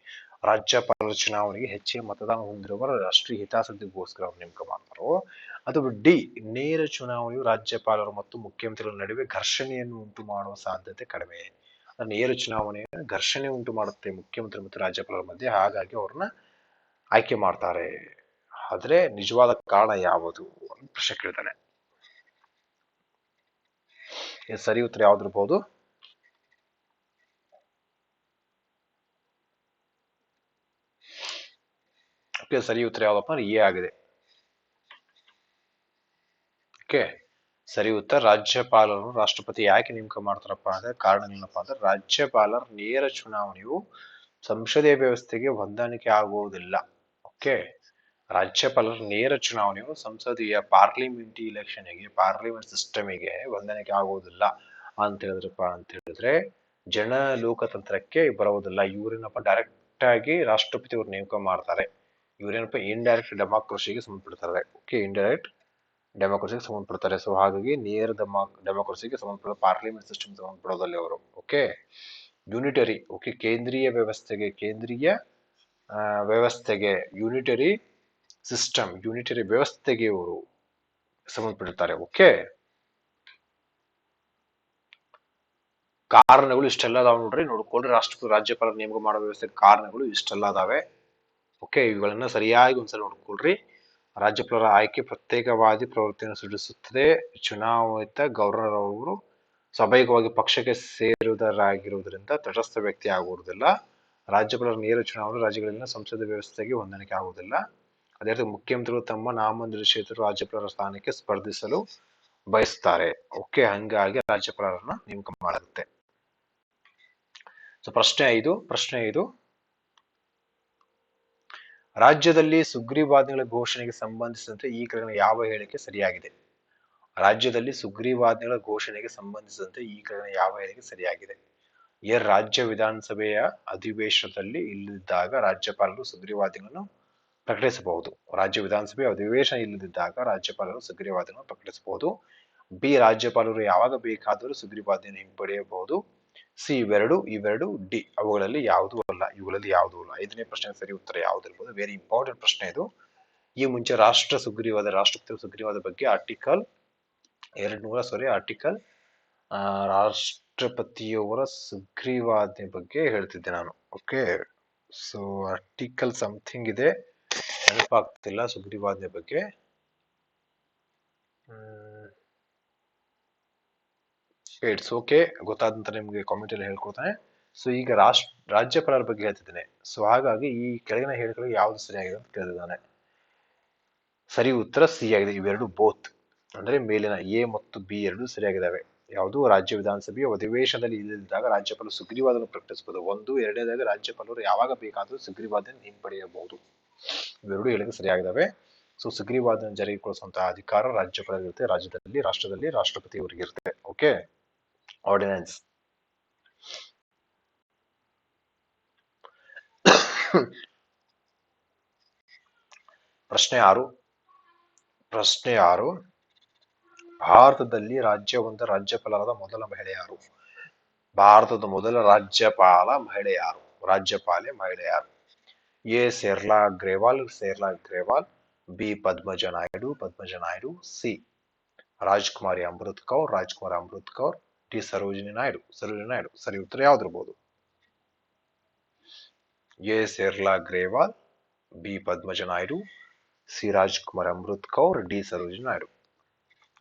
ರಾಷ್ಟ್ರೀಯ ಹಿತಾಸಕ್ತಿಗೋಸ್ಕರ ನೇಮಕ ಮಾಡ್ತಾರೋ. ಅಥವಾ ಡಿ, ನೇರ ಚುನಾವಣೆಯು ರಾಜ್ಯಪಾಲರು ಮತ್ತು ಮುಖ್ಯಮಂತ್ರಿಗಳ ನಡುವೆ ಘರ್ಷಣೆಯನ್ನು ಉಂಟು ಮಾಡುವ ಸಾಧ್ಯತೆ ಕಡಿಮೆ. ನೇರ ಚುನಾವಣೆ ಘರ್ಷಣೆ ಉಂಟು ಮಾಡುತ್ತೆ ಮುಖ್ಯಮಂತ್ರಿ ಮತ್ತು ರಾಜ್ಯಪಾಲರ ಮಧ್ಯೆ, ಹಾಗಾಗಿ ಅವ್ರನ್ನ ಆಯ್ಕೆ ಮಾಡ್ತಾರೆ. ಆದ್ರೆ ನಿಜವಾದ ಕಾರಣ ಯಾವುದು ಅಂತ ಪ್ರಶ್ನೆ ಕೇಳ್ತಾನೆ. ಇದು ಸರಿ ಉತ್ತರ ಯಾವ್ದಿರ್ಬೋದು? ಓಕೆ, ಸರಿ ಉತ್ತರ ಯಾವ್ದಪ್ಪ ಅಂದ್ರೆ ಎ ಆಗಿದೆ. ಓಕೆ, ಸರಿ ಉತ್ತರ ರಾಜ್ಯಪಾಲರು ರಾಷ್ಟ್ರಪತಿ ಯಾಕೆ ನೇಮಕ ಮಾಡ್ತಾರಪ್ಪ ಅಂದ್ರೆ ಕಾರಣ ಏನಪ್ಪಾ ಅಂದ್ರೆ ರಾಜ್ಯಪಾಲರ ನೇರ ಚುನಾವಣೆಯು ಸಂಸದೀಯ ವ್ಯವಸ್ಥೆಗೆ ಹೊಂದಾಣಿಕೆ ಆಗುವುದಿಲ್ಲ. ಓಕೆ, ರಾಜ್ಯಪಾಲರ ನೇರ ಚುನಾವಣೆಯು ಸಂಸದೀಯ ಪಾರ್ಲಿಮೆಂಟ್ ಸಿಸ್ಟಮಿಗೆ ಹೊಂದಾಣಿಕೆ ಆಗುವುದಿಲ್ಲ ಅಂತ ಹೇಳಿದ್ರಪ್ಪ ಅಂತ ಹೇಳಿದ್ರೆ ಜನ ಲೋಕತಂತ್ರಕ್ಕೆ ಬರುವುದಿಲ್ಲ. ಇವ್ರೇನಪ್ಪ ಡೈರೆಕ್ಟ್ ಆಗಿ ರಾಷ್ಟ್ರಪತಿ ಅವರು ನೇಮಕ ಮಾಡ್ತಾರೆ. ಇವ್ರೇನಪ್ಪ ಇಂಡೈರೆಕ್ಟ್ ಡೆಮಾಕ್ರಸಿಗೆ ಸಂಬಂಧಪಡ್ತಾರೆ. ಓಕೆ, ಇಂಡೈರೆಕ್ಟ್ ಡೆಮೋಕ್ರಸಿಗೆ ಸಂಬಂಧಪಡ್ತಾರೆ. ಸೊ ಹಾಗಾಗಿ ನೇರ ಡೆಮೋಕ್ರಸಿಗೆ ಸಂಬಂಧಪಟ್ಟ ಪಾರ್ಲಿಮೆಂಟ್ ಸಿಸ್ಟಮ್ ಸಂಬಂಧಪಡೋದಲ್ಲಿ ಅವರು. ಓಕೆ, ಯೂನಿಟರಿ, ಓಕೆ, ಕೇಂದ್ರೀಯ ವ್ಯವಸ್ಥೆಗೆ ಯೂನಿಟರಿ ವ್ಯವಸ್ಥೆಗೆ ಇವರು ಸಂಬಂಧಪಟ್ಟಿರ್ತಾರೆ. ಓಕೆ, ಕಾರಣಗಳು ಇಷ್ಟೆಲ್ಲ ಅದಾವ ನೋಡ್ರಿ, ನೋಡ್ಕೊಳ್ರಿ. ರಾಜ್ಯಪಾಲರ ನೇಮಕ ಮಾಡೋ ವ್ಯವಸ್ಥೆಗೆ ಕಾರಣಗಳು ಇಷ್ಟೆಲ್ಲ ಅದಾವೆ. ಓಕೆ, ಇವುಗಳನ್ನ ಸರಿಯಾಗಿ ಒಂದ್ಸಲ ನೋಡ್ಕೊಳ್ರಿ. ರಾಜ್ಯಪಾಲರ ಆಯ್ಕೆ ಪ್ರತ್ಯೇಕವಾದಿ ಪ್ರವೃತ್ತಿಯನ್ನು ಸೃಷ್ಟಿಸುತ್ತದೆ. ಚುನಾಯಿತ ಗವರ್ನರ್ ಅವರು ಸ್ವಾಭಾವಿಕವಾಗಿ ಪಕ್ಷಕ್ಕೆ ಸೇರುವುದರಾಗಿರುವುದರಿಂದ ತಟಸ್ಥ ವ್ಯಕ್ತಿ ಆಗುವುದಿಲ್ಲ. ರಾಜ್ಯಪಾಲರ ನೇರ ಚುನಾವಣೆ ರಾಜ್ಯಗಳಲ್ಲಿನ ಸಂಸದೀಯ ವ್ಯವಸ್ಥೆಗೆ ಹೊಂದಾಣಿಕೆ ಆಗುವುದಿಲ್ಲ. ಅದೇ ರೀತಿ ಮುಖ್ಯಮಂತ್ರಿಗಳು ತಮ್ಮ ನಾಮನಿರ್ದೇಶಿತರು ರಾಜ್ಯಪಾಲರ ಸ್ಥಾನಕ್ಕೆ ಸ್ಪರ್ಧಿಸಲು ಬಯಸ್ತಾರೆ. ಓಕೆ, ಹಂಗಾಗಿ ರಾಜ್ಯಪಾಲರನ್ನ ನೇಮಕ ಮಾಡುತ್ತೆ. ಸೊ ಪ್ರಶ್ನೆ 5 ರಾಜ್ಯದಲ್ಲಿ ಸುಗ್ರೀವಾಜ್ಞೆಗಳ ಘೋಷಣೆಗೆ ಸಂಬಂಧಿಸಿದಂತೆ ಈ ಕೆಳಗಿನ ಯಾವ ಹೇಳಿಕೆ ಸರಿಯಾಗಿದೆ? ರಾಜ್ಯದಲ್ಲಿ ಸುಗ್ರೀವಾಜ್ಞೆಗಳ ಘೋಷಣೆಗೆ ಸಂಬಂಧಿಸಿದಂತೆ ಈ ಕೆಳಗಿನ ಯಾವ ಹೇಳಿಕೆ ಸರಿಯಾಗಿದೆ? ರಾಜ್ಯ ವಿಧಾನಸಭೆಯ ಅಧಿವೇಶನದಲ್ಲಿ ಇಲ್ಲದಿದ್ದಾಗ ರಾಜ್ಯಪಾಲರು ಸುಗ್ರೀವಾಜ್ಞೆಗಳನ್ನು ಪ್ರಕಟಿಸಬಹುದು. ರಾಜ್ಯ ವಿಧಾನಸಭೆಯ ಅಧಿವೇಶನ ಇಲ್ಲದಿದ್ದಾಗ ರಾಜ್ಯಪಾಲರು ಸುಗ್ರೀವಾಜ್ಞೆಗಳನ್ನು ಪ್ರಕಟಿಸಬಹುದು. ಬಿ, ರಾಜ್ಯಪಾಲರು ಯಾವಾಗ ಬೇಕಾದರೂ ಸುಗ್ರೀವಾಜ್ಞೆಯನ್ನು ಹಿಂಪಡೆಯಬಹುದು. ಸಿ, ಇವೆರಡು. ಡಿ, ಅವುಗಳಲ್ಲಿ ಯಾವುದೂ ಅಲ್ಲ. ಇವುಗಳಲ್ಲಿ ಯಾವುದೂ ಅಲ್ಲ. 5ನೇ ಪ್ರಶ್ನೆ ಸರಿ ಉತ್ತರ ಯಾವುದಿರ್ಬೋದು? ವೆರಿ ಇಂಪಾರ್ಟೆಂಟ್ ಪ್ರಶ್ನೆ ಇದು. ಈ ಮುಂಚೆ ರಾಷ್ಟ್ರಪತಿ ಸುಗ್ರೀವಾದ ಬಗ್ಗೆ ಆರ್ಟಿಕಲ್ ರಾಷ್ಟ್ರಪತಿಯವರ ಸುಗ್ರೀವಾಜ್ಞೆ ಬಗ್ಗೆ ಹೇಳ್ತಿದ್ದೆ ನಾನು. ಓಕೆ, ಸೊ ಆರ್ಟಿಕಲ್ ಸಮಥಿಂಗ್ ಇದೆ, ನೆನಪಾಗ್ತಿಲ್ಲ ಸುಗ್ರೀವಾಜ್ಞೆ ಬಗ್ಗೆ. ಇಟ್ಸ್ ಓಕೆ, ಗೊತ್ತಾದ ನಂತರ ನಿಮ್ಗೆ ಕಾಮೆಂಟ್ ಅಲ್ಲಿ ಹೇಳ್ಕೊತಾನೆ. ಸೊ ಈಗ ರಾಜ್ಯಪಾಲರ ಬಗ್ಗೆ ಹೇಳ್ತಿದ್ದೇನೆ. ಸೊ ಹಾಗಾಗಿ ಈ ಕೆಳಗಿನ ಹೇಳಿಕೆಗಳು ಯಾವ್ದು ಸರಿಯಾಗಿದೆ ಅಂತ ಕೇಳಿದ್ದಾನೆ. ಸರಿ ಉತ್ತರ ಸಿ ಆಗಿದೆ. ಇವೆರಡು ಬೋತ್ ಅಂದ್ರೆ ಮೇಲಿನ ಎ ಮತ್ತು ಬಿ ಎರಡು ಸರಿಯಾಗಿದ್ದಾವೆ. ಯಾವುದು? ರಾಜ್ಯ ವಿಧಾನಸಭೆಯ ಅಧಿವೇಶನದಲ್ಲಿ ಇಲ್ಲದಿದ್ದಾಗ ರಾಜ್ಯಪಾಲರು ಸುಗ್ರೀವಾಜ್ಞೆಯನ್ನು ಪ್ರಕಟಿಸಬಹುದು. 1. ಎರಡನೇದಾಗಿ ರಾಜ್ಯಪಾಲರು ಯಾವಾಗ ಬೇಕಾದರೂ ಸುಗ್ರೀವಾಜ್ಞೆಯನ್ನು ಹಿಂಪಡೆಯಬಹುದು. ಇವೆರಡು ಹೇಳಿಕೆ ಸರಿಯಾಗಿದ್ದಾವೆ. ಸೊ ಸುಗ್ರೀವಾಜ್ಞೆ ಜಾರಿಗೊಳಿಸುವಂತಹ ಅಧಿಕಾರ ರಾಜ್ಯಪಾಲರಿಗಿರುತ್ತೆ. ರಾಷ್ಟ್ರದಲ್ಲಿ ರಾಷ್ಟ್ರಪತಿಯವರಿಗಿರುತ್ತೆ. Okay, ordinance. ಪ್ರಶ್ನೆ 6 ಭಾರತದಲ್ಲಿ ರಾಜ್ಯವೊಂದರ ರಾಜ್ಯಪಾಲರಾದ ಮೊದಲ ಮಹಿಳೆ ಯಾರು? ಭಾರತದ ಮೊದಲ ರಾಜ್ಯಪಾಲೆ ಮಹಿಳೆ ಯಾರು? A, Sarla Grewal. B, Padmaja Naidu. C, Rajkumari Amrit Kaur. D, Sarojini Naidu. ಸರಿ ಉತ್ತರ ಯಾವ್ದಿರ್ಬೋದು? A, Sarla Grewal. B, Padmaja Naidu. C, Rajkumar Amrit Kaur. D, Sarojini Naidu.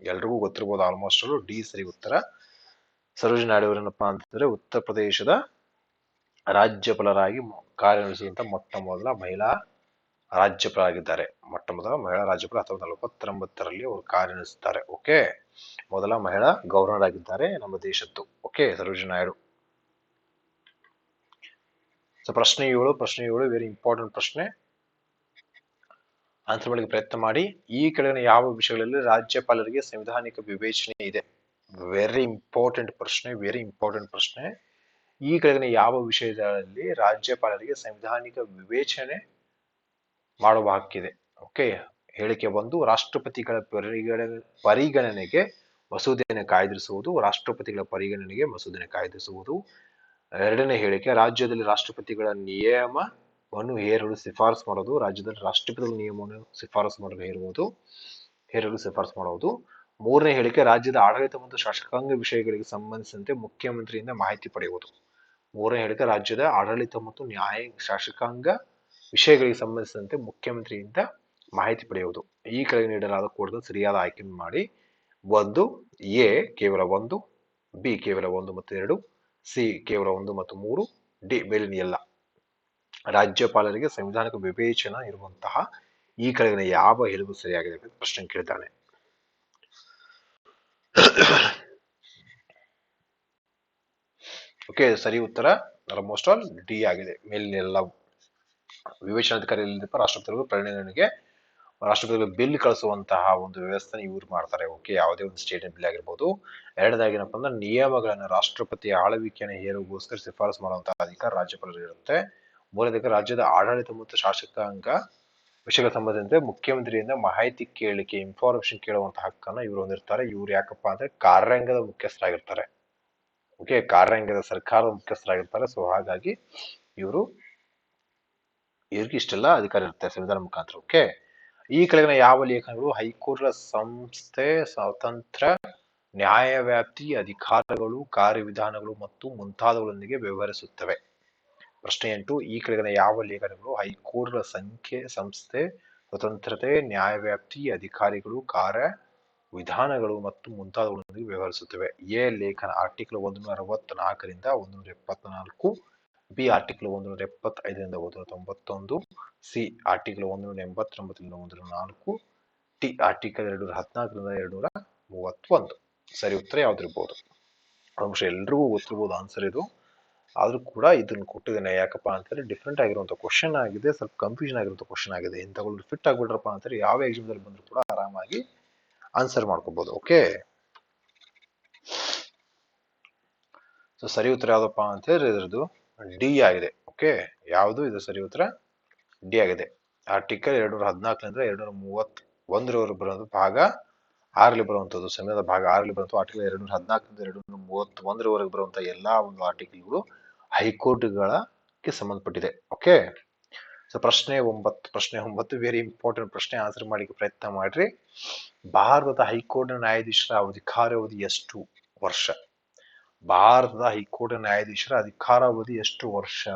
ಎಲ್ರಿಗೂ ಗೊತ್ತಿರ್ಬೋದು ಆಲ್ಮೋಸ್ಟ್. ಡಿ ಸರಿ ಉತ್ತರ. ಸರೋಜಿನಿ ನಾಯ್ಡು ಅವರೇನಪ್ಪಾ ಅಂತಂದ್ರೆ ಉತ್ತರ ಪ್ರದೇಶದ ರಾಜ್ಯಪಾಲರಾಗಿ ಕಾರ್ಯನಿರ್ವಹಿಸಿದಂತ ಮೊಟ್ಟ ಮೊದಲ ಮಹಿಳಾ ರಾಜ್ಯಪಾಲರಾಗಿದ್ದಾರೆ. 1949ರಲ್ಲಿ ಅವರು ಕಾರ್ಯನಿರ್ವಹಿಸುತ್ತಾರೆ. ಓಕೆ, ಮೊದಲ ಮಹಿಳಾ ಗವರ್ನರ್ ಆಗಿದ್ದಾರೆ ನಮ್ಮ ದೇಶದ್ದು. ಓಕೆ, ಸರೋಜಿನಿ ನಾಯ್ಡು. ಸೊ ಪ್ರಶ್ನೆ 7 ವೆರಿ ಇಂಪಾರ್ಟೆಂಟ್ ಪ್ರಶ್ನೆ. ಆನ್ಸರ್ ಮಾಡಲಿಕ್ಕೆ ಪ್ರಯತ್ನ ಮಾಡಿ. ಈ ಕೆಳಗಿನ ಯಾವ ವಿಷಯಗಳಲ್ಲಿ ರಾಜ್ಯಪಾಲರಿಗೆ ಸಂವಿಧಾನಿಕ ವಿವೇಚನೆ ಇದೆ? ವೆರಿ ಇಂಪಾರ್ಟೆಂಟ್ ಪ್ರಶ್ನೆ. ಈ ಕೆಳಗಿನ ಯಾವ ವಿಷಯದಲ್ಲಿ ರಾಜ್ಯಪಾಲರಿಗೆ ಸಂವಿಧಾನಿಕ ವಿವೇಚನೆ ಮಾಡುವ ಹಕ್ಕಿದೆ? ಓಕೆ, ಹೇಳಿಕೆ 1, ರಾಷ್ಟ್ರಪತಿಗಳ ಪರಿಗಣನೆಗೆ ಮಸೂದೆಯನ್ನು ಕಾಯ್ದಿರಿಸುವುದು. ಎರಡನೇ ಹೇಳಿಕೆ, ರಾಜ್ಯದಲ್ಲಿ ರಾಷ್ಟ್ರಪತಿಗಳ ನಿಯಮವನ್ನು ಹೇರಲು ಶಿಫಾರಸು ಮಾಡೋದು. ರಾಜ್ಯದಲ್ಲಿ ರಾಷ್ಟ್ರಪತಿಗಳ ನಿಯಮವನ್ನು ಹೇರಲು ಶಿಫಾರಸು ಮಾಡುವುದು. 3ನೇ ಹೇಳಿಕೆ, ರಾಜ್ಯದ ಆಡಳಿತ ಮತ್ತು ಶಾಸಕಾಂಗ ವಿಷಯಗಳಿಗೆ ಸಂಬಂಧಿಸಿದಂತೆ ಮುಖ್ಯಮಂತ್ರಿಯಿಂದ ಮಾಹಿತಿ ಪಡೆಯುವುದು. 3ನೇ ಹೇಳಿಕೆ, ರಾಜ್ಯದ ಆಡಳಿತ ಮತ್ತು ಶಾಸಕಾಂಗ ವಿಷಯಗಳಿಗೆ ಸಂಬಂಧಿಸಿದಂತೆ ಮುಖ್ಯಮಂತ್ರಿಯಿಂದ ಮಾಹಿತಿ ಪಡೆಯುವುದು. ಈ ಕೆಳಗೆ ನೀಡಲಾದ ಕೋಡ್ಗಳಲ್ಲಿ ಸರಿಯಾದ ಆಯ್ಕೆಯನ್ನು ಮಾಡಿ. 1 ಎ, ಕೇವಲ 1. ಬಿ ಕೇವಲ 1 ಮತ್ತು 2, ಸಿ ಕೇವಲ 1 ಮತ್ತು 3, ಡಿ ಮೇಲಿನ ಎಲ್ಲ. ರಾಜ್ಯಪಾಲರಿಗೆ ಸಂವಿಧಾನಿಕ ವಿವೇಚನ ಇರುವಂತಹ ಈ ಕೆಳಗಿನ ಯಾವ ಹೇಳಿಕೆ ಸರಿಯಾಗಿದೆ ಅಂತ ಪ್ರಶ್ನೆ ಕೇಳ್ತಾನೆ. ಓಕೆ, ಸರಿ ಉತ್ತರ ಆಲ್ಮೋಸ್ಟ್ ಆಲ್ ಡಿ ಆಗಿದೆ. ಮೇಲಿನ ಎಲ್ಲ ವಿವೇಚನಾಧಿಕಾರಿ ರಾಷ್ಟ್ರಪತಿಗಳು ಪರಿಗಣನೆಗೆ ರಾಷ್ಟ್ರಪತಿಗಳು ಬಿಲ್ ಕಳಿಸುವಂತಹ ಒಂದು ವ್ಯವಸ್ಥೆ ಇವ್ರು ಮಾಡ್ತಾರೆ. ಓಕೆ, ಯಾವುದೇ ಒಂದು ಸ್ಟೇಟ್ ಬಿಲ್ ಆಗಿರ್ಬೋದು. ಎರಡನೇದಾಗಿ ಏನಪ್ಪಾ ಅಂದ್ರೆ ನಿಯಮಗಳನ್ನ ರಾಷ್ಟ್ರಪತಿಯ ಆಳ್ವಿಕೆಯನ್ನು ಹೇರುಗೋಸ್ಕರ ಶಿಫಾರಸು ಮಾಡುವಂತಹ ಅಧಿಕಾರ ರಾಜ್ಯಪಾಲರಿಗೆ ಇರುತ್ತೆ. ಮೂರನೇದಾಗಿ ರಾಜ್ಯದ ಆಡಳಿತ ಮತ್ತು ಶಾಸಕಾಂಗ ವಿಷಯಗಳ ಸಂಬಂಧಿಸಿದಂತೆ ಮುಖ್ಯಮಂತ್ರಿಯಿಂದ ಮಾಹಿತಿ ಕೇಳಲಿಕ್ಕೆ ಇನ್ಫಾರ್ಮೇಶನ್ ಕೇಳುವಂತಹ ಹಕ್ಕನ್ನ ಇವರು ಹೊಂದಿರ್ತಾರೆ. ಇವ್ರು ಯಾಕಪ್ಪ ಅಂದ್ರೆ ಕಾರ್ಯಾಂಗದ ಮುಖ್ಯಸ್ಥರಾಗಿರ್ತಾರೆ. ಓಕೆ, ಕಾರ್ಯಾಂಗದ ಸರ್ಕಾರದ ಮುಖ್ಯಸ್ಥರಾಗಿರ್ತಾರೆ. ಸೊ ಹಾಗಾಗಿ ಇವ್ರಿಗೆ ಇಷ್ಟೆಲ್ಲ ಅಧಿಕಾರ ಇರುತ್ತೆ ಸಂವಿಧಾನ ಮುಖಾಂತರ. ಓಕೆ, ಈ ಕೆಳಗಿನ ಯಾವ ಲೇಖನಗಳು ಹೈಕೋರ್ಟ್ ಸಂಸ್ಥೆ ಸ್ವತಂತ್ರ ನ್ಯಾಯವ್ಯಾಪ್ತಿ ಅಧಿಕಾರಗಳು ಕಾರ್ಯವಿಧಾನಗಳು ಮತ್ತು ಮುಂತಾದವುಗಳೊಂದಿಗೆ ವ್ಯವಹರಿಸುತ್ತವೆ? ಪ್ರಶ್ನೆ 8, ಈ ಕೆಳಗಿನ ಯಾವ ಲೇಖನಗಳು ಹೈಕೋರ್ಟ್ ಸಂಸ್ಥೆ ಸ್ವತಂತ್ರತೆ ನ್ಯಾಯವ್ಯಾಪ್ತಿ ಅಧಿಕಾರಿಗಳು ಕಾರ್ಯ ವಿಧಾನಗಳು ಮತ್ತು ಮುಂತಾದವುಗಳೊಂದಿಗೆ ವ್ಯವಹರಿಸುತ್ತವೆ? ಎ ಲೇಖನ ಆರ್ಟಿಕಲ್ 164ರಿಂದ 174, ಬಿ ಆರ್ಟಿಕಲ್ 175ರಿಂದ 191, ಸಿ ಆರ್ಟಿಕಲ್ 189ರಿಂದ 104, ಟಿ ಆರ್ಟಿಕಲ್ 214ರಿಂದ 231. ಸರಿ ಉತ್ತರ ಯಾವ್ದಿರ್ಬೋದು? ಆಲ್ಮೋಸ್ಟ್ ಎಲ್ರಿಗೂ ಗೊತ್ತಿರ್ಬೋದು ಆನ್ಸರ್ ಇದು. ಆದ್ರೂ ಕೂಡ ಇದನ್ನ ಕೊಟ್ಟಿದ್ದೇನೆ ಯಾಕಪ್ಪ ಅಂತಂದ್ರೆ ಡಿಫ್ರೆಂಟ್ ಆಗಿರುವಂತ ಕ್ವಶನ್ ಆಗಿದೆ, ಸ್ವಲ್ಪ ಕನ್ಫ್ಯೂಷನ್ ಆಗಿರುವಂತ ಕ್ವಶನ್ ಆಗಿದೆ. ಇಂಥಗಳು ಫಿಟ್ ಆಗ್ಬಿಟ್ರಪ್ಪ ಅಂತಾರೆ ಯಾವ ಎಕ್ಸಾಮ್ ದಲ್ಲಿ ಬಂದ್ರು ಕೂಡ ಆರಾಮಾಗಿ ಆನ್ಸರ್ ಮಾಡ್ಕೋಬಹುದು. ಓಕೆ, ಸೊ ಸರಿ ಉತ್ತರ ಯಾವ್ದಪ್ಪ ಅಂತ ಹೇಳಿದ್ರೆ ಇದ್ರದ್ದು ಡಿ ಆಗಿದೆ. ಓಕೆ, ಯಾವುದು ಇದು ಸರಿ ಉತ್ತರ? ಡಿ ಆಗಿದೆ. ಆರ್ಟಿಕಲ್ 214ರಿಂದ 231ರವರೆಗೆ ಬರುವಂತ ಭಾಗ 6ರಲ್ಲಿ ಬರುವಂತದ್ದು, ಸಂವಿಧಾನದ ಭಾಗ 6ರಲ್ಲಿ ಬರುವಂತ ಆರ್ಟಿಕಲ್ 214ರಿಂದ 231ರವರೆಗೆ ಬರುವಂತ ಎಲ್ಲಾ ಒಂದು ಆರ್ಟಿಕಲ್ಗಳು ಹೈಕೋರ್ಟ್ಗಳಿಗೆ ಸಂಬಂಧಪಟ್ಟಿದೆ. ಓಕೆ, ಸೊ ಪ್ರಶ್ನೆ 9 ವೆರಿ ಇಂಪಾರ್ಟೆಂಟ್ ಪ್ರಶ್ನೆ. ಆನ್ಸರ್ ಮಾಡಿಕ್ಕೆ ಪ್ರಯತ್ನ ಮಾಡ್ರಿ. ಭಾರತದ ಹೈಕೋರ್ಟ್ ನ್ಯಾಯಾಧೀಶರ ಅಧಿಕಾರಾವಧಿ ಎಷ್ಟು ವರ್ಷ? ಭಾರತದ ಹೈಕೋರ್ಟ್ ನ್ಯಾಯಾಧೀಶರ ಅಧಿಕಾರಾವಧಿ ಎಷ್ಟು ವರ್ಷ?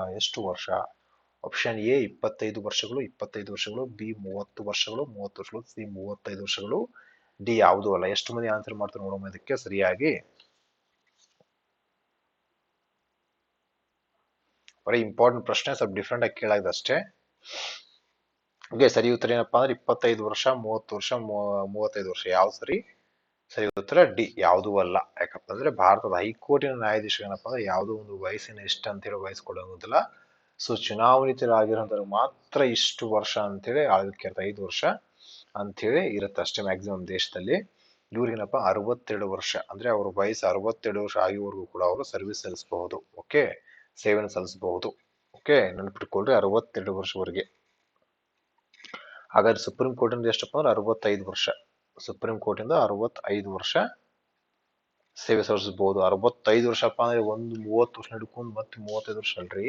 ಆಪ್ಷನ್ ಎ 25 ವರ್ಷಗಳು, 25 ವರ್ಷಗಳು, ಬಿ 30 ವರ್ಷಗಳು, 30 ವರ್ಷಗಳು, ಸಿ 35 ವರ್ಷಗಳು, ಡಿ ಯಾವುದೂ ಅಲ್ಲ. ಎಷ್ಟು ಮಂದಿ ಆನ್ಸರ್ ಮಾಡ್ತಾರೆ ನೋಡೋಣ ಇದಕ್ಕೆ ಸರಿಯಾಗಿ. ವೆರಿ ಇಂಪಾರ್ಟೆಂಟ್ ಪ್ರಶ್ನೆ, ಸ್ವಲ್ಪ ಡಿಫ್ರೆಂಟ್ ಆಗಿ ಕೇಳಾಗಿದೆ ಅಷ್ಟೇ. ಓಕೆ, ಸರಿ ಉತ್ತರ ಏನಪ್ಪಾ ಅಂದ್ರೆ 25 ವರ್ಷ, 30 ವರ್ಷ, 35 ವರ್ಷ. ಯಾವ್ದು ಸರಿ? ಸರಿ ಉತ್ತರ ಡಿ ಯಾವುದೂ ಅಲ್ಲ. ಯಾಕಪ್ಪ ಅಂದ್ರೆ ಭಾರತದ ಹೈಕೋರ್ಟಿನ ನ್ಯಾಯಾಧೀಶ ಏನಪ್ಪಾ ಅಂದ್ರೆ ಯಾವುದೋ ಒಂದು ವಯಸ್ಸಿನ ಇಷ್ಟ ಅಂತೇಳಿ ವಯಸ್ಸು ಕೊಡೋದಿಲ್ಲ. ಸೊ ಚುನಾವಣೆತರಾಗಿರೋಂಥವ್ರು ಮಾತ್ರ ಇಷ್ಟು ವರ್ಷ ಅಂತೇಳಿ ಆಳ್ವಿಕೆ ಇರುತ್ತೆ, 5 ವರ್ಷ ಅಂತೇಳಿ ಇರುತ್ತೆ ಅಷ್ಟೇ ಮ್ಯಾಕ್ಸಿಮಮ್ ದೇಶದಲ್ಲಿ. ಇವ್ರಿಗೇನಪ್ಪ 62 ವರ್ಷ ಅಂದ್ರೆ ಅವ್ರ ವಯಸ್ಸು 62 ವರ್ಷ ಆಗಿವರೆಗೂ ಕೂಡ ಅವರು ಸರ್ವಿಸ್ ಸಲ್ಲಿಸಬಹುದು. ಓಕೆ, ಸೇವೆಯನ್ನು ಸಲ್ಲಿಸಬಹುದು. ಓಕೆ, ನೆನಪಿಟ್ಕೊಳ್ರಿ 62 ವರ್ಷವರೆಗೆ. ಹಾಗಾದ್ರೆ ಸುಪ್ರೀಂ ಕೋರ್ಟ್ ಇಂದ ಎಷ್ಟಪ್ಪ ಅಂದ್ರೆ 65 ವರ್ಷ. ಸುಪ್ರೀಂ ಕೋರ್ಟ್ ಇಂದ 65 ವರ್ಷ ಸೇವೆ ಸಲ್ಲಿಸಬಹುದು. 65 ವರ್ಷಪ್ಪ ಅಂದ್ರೆ ಒಂದು 30 ವರ್ಷ ಹಿಡ್ಕೊಂಡು ಮತ್ತೆ 35 ವರ್ಷ ಅಲ್ರಿ.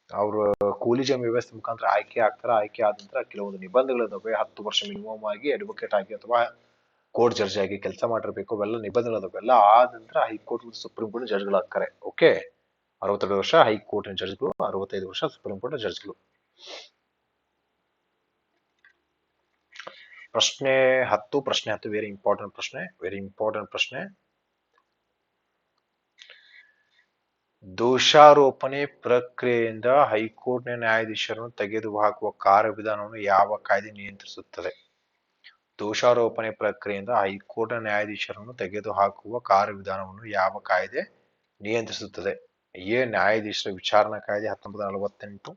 ಅವ್ರ ಕೂಲಿಜಮ್ ವ್ಯವಸ್ಥೆ ಮುಖಾಂತರ ಆಯ್ಕೆ ಆಗ್ತಾರೆ. ಆಯ್ಕೆ ಆದ ನಂತರ ಕೆಲವೊಂದು ನಿಬಂಧನೆಗಳಿದಾವೆ. 10 ವರ್ಷ ಮಿನಿಮಮ್ ಆಗಿ ಅಡ್ವೊಕೇಟ್ ಆಗಿ ಅಥವಾ ಕೋರ್ಟ್ ಜಡ್ಜ್ ಆಗಿ ಕೆಲಸ ಮಾಡಿರ್ಬೇಕು. ಅವೆಲ್ಲ ನಿಬಂಧನೆಗಳಿದಾವೆ. ಎಲ್ಲ ಆದ ನಂತರ ಹೈಕೋರ್ಟ್ ಮತ್ತು ಸುಪ್ರೀಂ ಕೋರ್ಟ್ ಜಡ್ಜ್ಗಳಾಗ್ತಾರೆ. ಓಕೆ, 62 ವರ್ಷ ಹೈಕೋರ್ಟ್ ಜಡ್ಜ್ಗಳು, 65 ವರ್ಷ ಸುಪ್ರೀಂ ಕೋರ್ಟ್ ಜಡ್ಜ್ಗಳು. ಪ್ರಶ್ನೆ 10 ವೆರಿ ಇಂಪಾರ್ಟೆಂಟ್ ಪ್ರಶ್ನೆ. ದೋಷಾರೋಪಣೆ ಪ್ರಕ್ರಿಯೆಯಿಂದ ಹೈಕೋರ್ಟ್ನ ನ್ಯಾಯಾಧೀಶರನ್ನು ತೆಗೆದುಹಾಕುವ ಕಾರ್ಯವಿಧಾನವನ್ನು ಯಾವ ಕಾಯ್ದೆ ನಿಯಂತ್ರಿಸುತ್ತದೆ? ದೋಷಾರೋಪಣೆ ಪ್ರಕ್ರಿಯೆಯಿಂದ ಹೈಕೋರ್ಟ್ನ ನ್ಯಾಯಾಧೀಶರನ್ನು ತೆಗೆದುಹಾಕುವ ಕಾರ್ಯವಿಧಾನವನ್ನು ಯಾವ ಕಾಯ್ದೆ ನಿಯಂತ್ರಿಸುತ್ತದೆ? ಎ ನ್ಯಾಯಾಧೀಶರ ವಿಚಾರಣಾ ಕಾಯ್ದೆ 1948,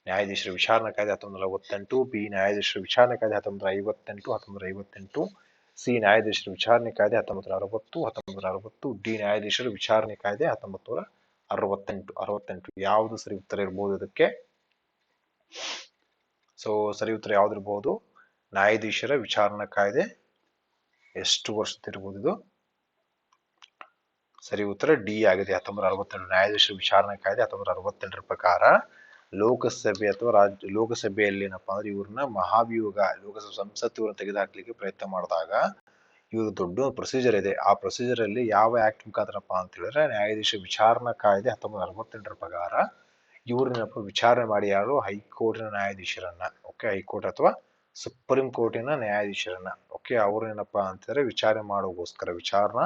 ನ್ಯಾಯಾಧೀಶರ ವಿಚಾರಣಾ ಕಾಯ್ದೆ 1948, ಬಿ ನ್ಯಾಯಾಧೀಶರ ವಿಚಾರಣೆ ಕಾಯ್ದೆ 1958, ಸಿ ನ್ಯಾಯಾಧೀಶರ ವಿಚಾರಣೆ ಕಾಯ್ದೆ 1960, ಡಿ ನ್ಯಾಯಾಧೀಶರ ವಿಚಾರಣೆ ಕಾಯ್ದೆ 1968. ಯಾವುದು ಸರಿ ಉತ್ತರ ಇರಬಹುದು ಇದಕ್ಕೆ? ಸೊ ಸರಿ ಉತ್ತರ ಯಾವ್ದಿರ್ಬಹುದು? ನ್ಯಾಯಾಧೀಶರ ವಿಚಾರಣಾ ಕಾಯ್ದೆ ಎಷ್ಟು ವರ್ಷದಿರ್ಬೋದು ಇದು? ಸರಿ ಉತ್ತರ ಡಿ ಆಗಿದೆ, 1962. ನ್ಯಾಯಾಧೀಶರ ವಿಚಾರಣಾ ಕಾಯ್ದೆ 1968ರ ಪ್ರಕಾರ ಲೋಕಸಭೆ ಅಥವಾ ಲೋಕಸಭೆಯಲ್ಲಿ ಏನಪ್ಪಾ ಅಂದ್ರೆ ಇವ್ರನ್ನ ಮಹಾಭಿಯೋಗ ಲೋಕಸಭೆ ಸಂಸತ್ತು ಇವ್ರನ್ನ ತೆಗೆದುಹಾಕ್ಲಿಕ್ಕೆ ಪ್ರಯತ್ನ ಮಾಡಿದಾಗ ಇವ್ರ ದೊಡ್ಡ ಪ್ರೊಸೀಜರ್ ಇದೆ. ಆ ಪ್ರೊಸೀಜರ್ ಅಲ್ಲಿ ಯಾವ ಆಕ್ಟ್ ಮುಖಾಂತರಪ್ಪ ಅಂತ ಹೇಳಿದ್ರೆ ನ್ಯಾಯಾಧೀಶ ವಿಚಾರಣಾ ಕಾಯ್ದೆ 1968ರ ಪ್ರಕಾರ ಇವ್ರನ್ನಪ್ಪ ವಿಚಾರಣೆ ಮಾಡಿ ಯಾರು? ಹೈಕೋರ್ಟಿನ ನ್ಯಾಯಾಧೀಶರನ್ನ. ಓಕೆ, ಹೈಕೋರ್ಟ್ ಅಥವಾ ಸುಪ್ರೀಂ ಕೋರ್ಟಿನ ನ್ಯಾಯಾಧೀಶರನ್ನ. ಓಕೆ, ಅವ್ರನ್ನೇನಪ್ಪಾ ಅಂತಂದ್ರೆ ವಿಚಾರಣೆ ಮಾಡೋಗೋಸ್ಕರ ವಿಚಾರಣಾ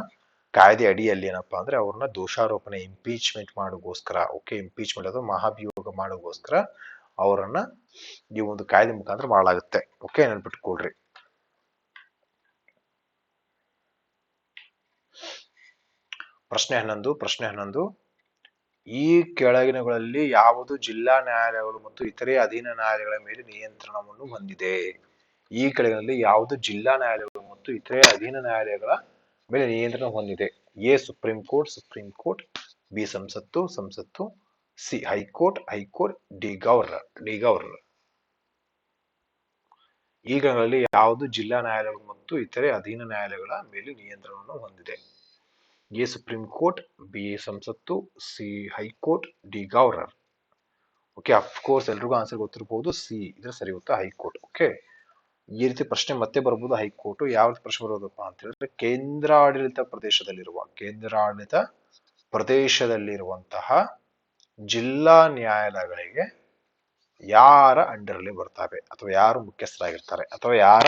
ಕಾಯ್ದೆ ಅಡಿಯಲ್ಲಿ ಏನಪ್ಪಾ ಅಂದ್ರೆ ಅವ್ರನ್ನ ದೋಷಾರೋಪಣೆ ಇಂಪೀಚ್ಮೆಂಟ್ ಮಾಡೋಗೋಸ್ಕರ, ಓಕೆ, ಇಂಪೀಚ್ಮೆಂಟ್ ಅಥವಾ ಮಹಾಭಿಯೋಗ ಮಾಡೋಗೋಸ್ಕರ ಅವರನ್ನ ಈ ಒಂದು ಕಾಯ್ದೆ ಮುಖಾಂತರ ಮಾಡಲಾಗುತ್ತೆ. ಓಕೆ, ನೆನ್ಪಿಟ್ಕೊಳ್ರಿ. ಪ್ರಶ್ನೆ 11 ಈ ಕೆಳಗಿನಗಳಲ್ಲಿ ಯಾವುದು ಜಿಲ್ಲಾ ನ್ಯಾಯಾಲಯಗಳು ಮತ್ತು ಇತರೆ ಅಧೀನ ನ್ಯಾಯಾಲಯಗಳ ಮೇಲೆ ನಿಯಂತ್ರಣವನ್ನು ಹೊಂದಿದೆ? ಈ ಕೆಳಗಿನಲ್ಲಿ ಯಾವುದು ಜಿಲ್ಲಾ ನ್ಯಾಯಾಲಯಗಳು ಮತ್ತು ಇತರೆ ಅಧೀನ ನ್ಯಾಯಾಲಯಗಳ ಮೇಲೆ ನಿಯಂತ್ರಣ ಹೊಂದಿದೆ? ಎ ಸುಪ್ರೀಂ ಕೋರ್ಟ್, ಬಿ ಸಂಸತ್ತು, ಸಿ ಹೈಕೋರ್ಟ್, ಡಿ ಗವರ್ನರ್. ಈ ಕೆಳಗಿನಲ್ಲಿ ಯಾವುದು ಜಿಲ್ಲಾ ನ್ಯಾಯಾಲಯಗಳು ಮತ್ತು ಇತರೆ ಅಧೀನ ನ್ಯಾಯಾಲಯಗಳ ಮೇಲೆ ನಿಯಂತ್ರಣವನ್ನು ಹೊಂದಿದೆ? ಎ ಸುಪ್ರೀಂ ಕೋರ್ಟ್, ಬಿ ಸಂಸತ್ತು, C high court, D governor. Okay, of course ಎಲ್ರಿಗೂ ಆನ್ಸರ್ ಗೊತ್ತಿರಬಹುದು, ಸಿ ಇದ್ರೆ ಸರಿ ಉತ್ತರ ಹೈಕೋರ್ಟ್. ಓಕೆ, ಈ ರೀತಿ ಪ್ರಶ್ನೆ ಮತ್ತೆ ಬರ್ಬೋದು. ಹೈಕೋರ್ಟ್ ಯಾವ ರೀತಿ ಪ್ರಶ್ನೆ ಬರೋದಪ್ಪ ಅಂತ ಹೇಳಿದ್ರೆ, ಕೇಂದ್ರಾಡಳಿತ ಪ್ರದೇಶದಲ್ಲಿರುವಂತಹ ಜಿಲ್ಲಾ ನ್ಯಾಯಾಲಯಗಳಿಗೆ ಯಾರ ಅಂಡರ್ ಅಲ್ಲಿ ಬರ್ತವೆ ಅಥವಾ ಯಾರು ಮುಖ್ಯಸ್ಥರಾಗಿರ್ತಾರೆ ಅಥವಾ ಯಾರ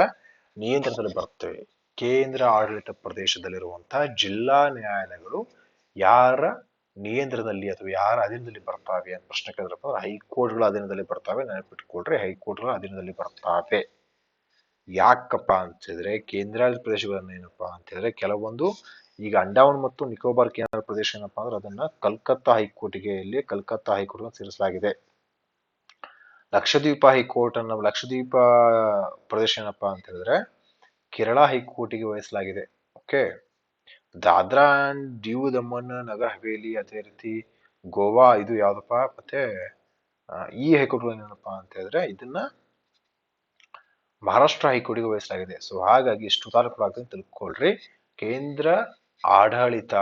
ನಿಯಂತ್ರಣದಲ್ಲಿ ಬರ್ತವೆ? ಕೇಂದ್ರ ಆಡಳಿತ ಪ್ರದೇಶದಲ್ಲಿರುವಂತಹ ಜಿಲ್ಲಾ ನ್ಯಾಯಾಲಯಗಳು ಯಾರ ನಿಯಂತ್ರಣದಲ್ಲಿ ಅಥವಾ ಯಾರ ಅಧೀನದಲ್ಲಿ ಬರ್ತಾವೆ ಅಂತ ಪ್ರಶ್ನೆ ಕೇಳಿದ್ರಪ್ಪ, ಹೈಕೋರ್ಟ್ಗಳ ಅಧೀನದಲ್ಲಿ ಬರ್ತಾವೆ. ನೆನಪಿಟ್ಕೊಳ್ರಿ, ಹೈಕೋರ್ಟ್ಗಳ ಅಧೀನದಲ್ಲಿ ಬರ್ತಾವೆ. ಯಾಕಪ್ಪ ಅಂತಂದ್ರೆ ಕೇಂದ್ರಾಡಳಿತ ಪ್ರದೇಶಗಳನ್ನ ಏನಪ್ಪಾ ಅಂತ ಹೇಳಿದ್ರೆ ಕೆಲವೊಂದು ಈಗ ಅಂಡಮಾನ್ ಮತ್ತು ನಿಕೋಬಾರ್ ಕೇಂದ್ರ ಪ್ರದೇಶ ಏನಪ್ಪಾ ಅಂದ್ರೆ ಅದನ್ನ ಕಲ್ಕತ್ತಾ ಹೈಕೋರ್ಟ್ ಸೇರಿಸಲಾಗಿದೆ. ಲಕ್ಷದ್ವೀಪ ಪ್ರದೇಶ ಏನಪ್ಪಾ ಅಂತ ಹೇಳಿದ್ರೆ ಕೇರಳ ಹೈಕೋರ್ಟಿಗೆ ವಹಿಸಲಾಗಿದೆ. ಓಕೆ, ದಾದ್ರಾ ಅಂಡ್ ಡ್ಯೂ ದಮನ್ ನಗರ್ ಹವೇಲಿ, ಅದೇ ರೀತಿ ಗೋವಾ, ಇದು ಯಾವ್ದಪ್ಪ ಮತ್ತೆ ಈ ಹೈಕೋರ್ಟ್ ಏನಪ್ಪಾ ಅಂತ ಹೇಳಿದ್ರೆ ಇದನ್ನ ಮಹಾರಾಷ್ಟ್ರ ಹೈಕೋರ್ಟಿಗೆ ವಹಿಸಲಾಗಿದೆ. ಸೊ ಹಾಗಾಗಿ ಎಷ್ಟು ತಾಲೂಕು ತಿಳ್ಕೊಳ್ರಿ. ಕೇಂದ್ರ ಆಡಳಿತ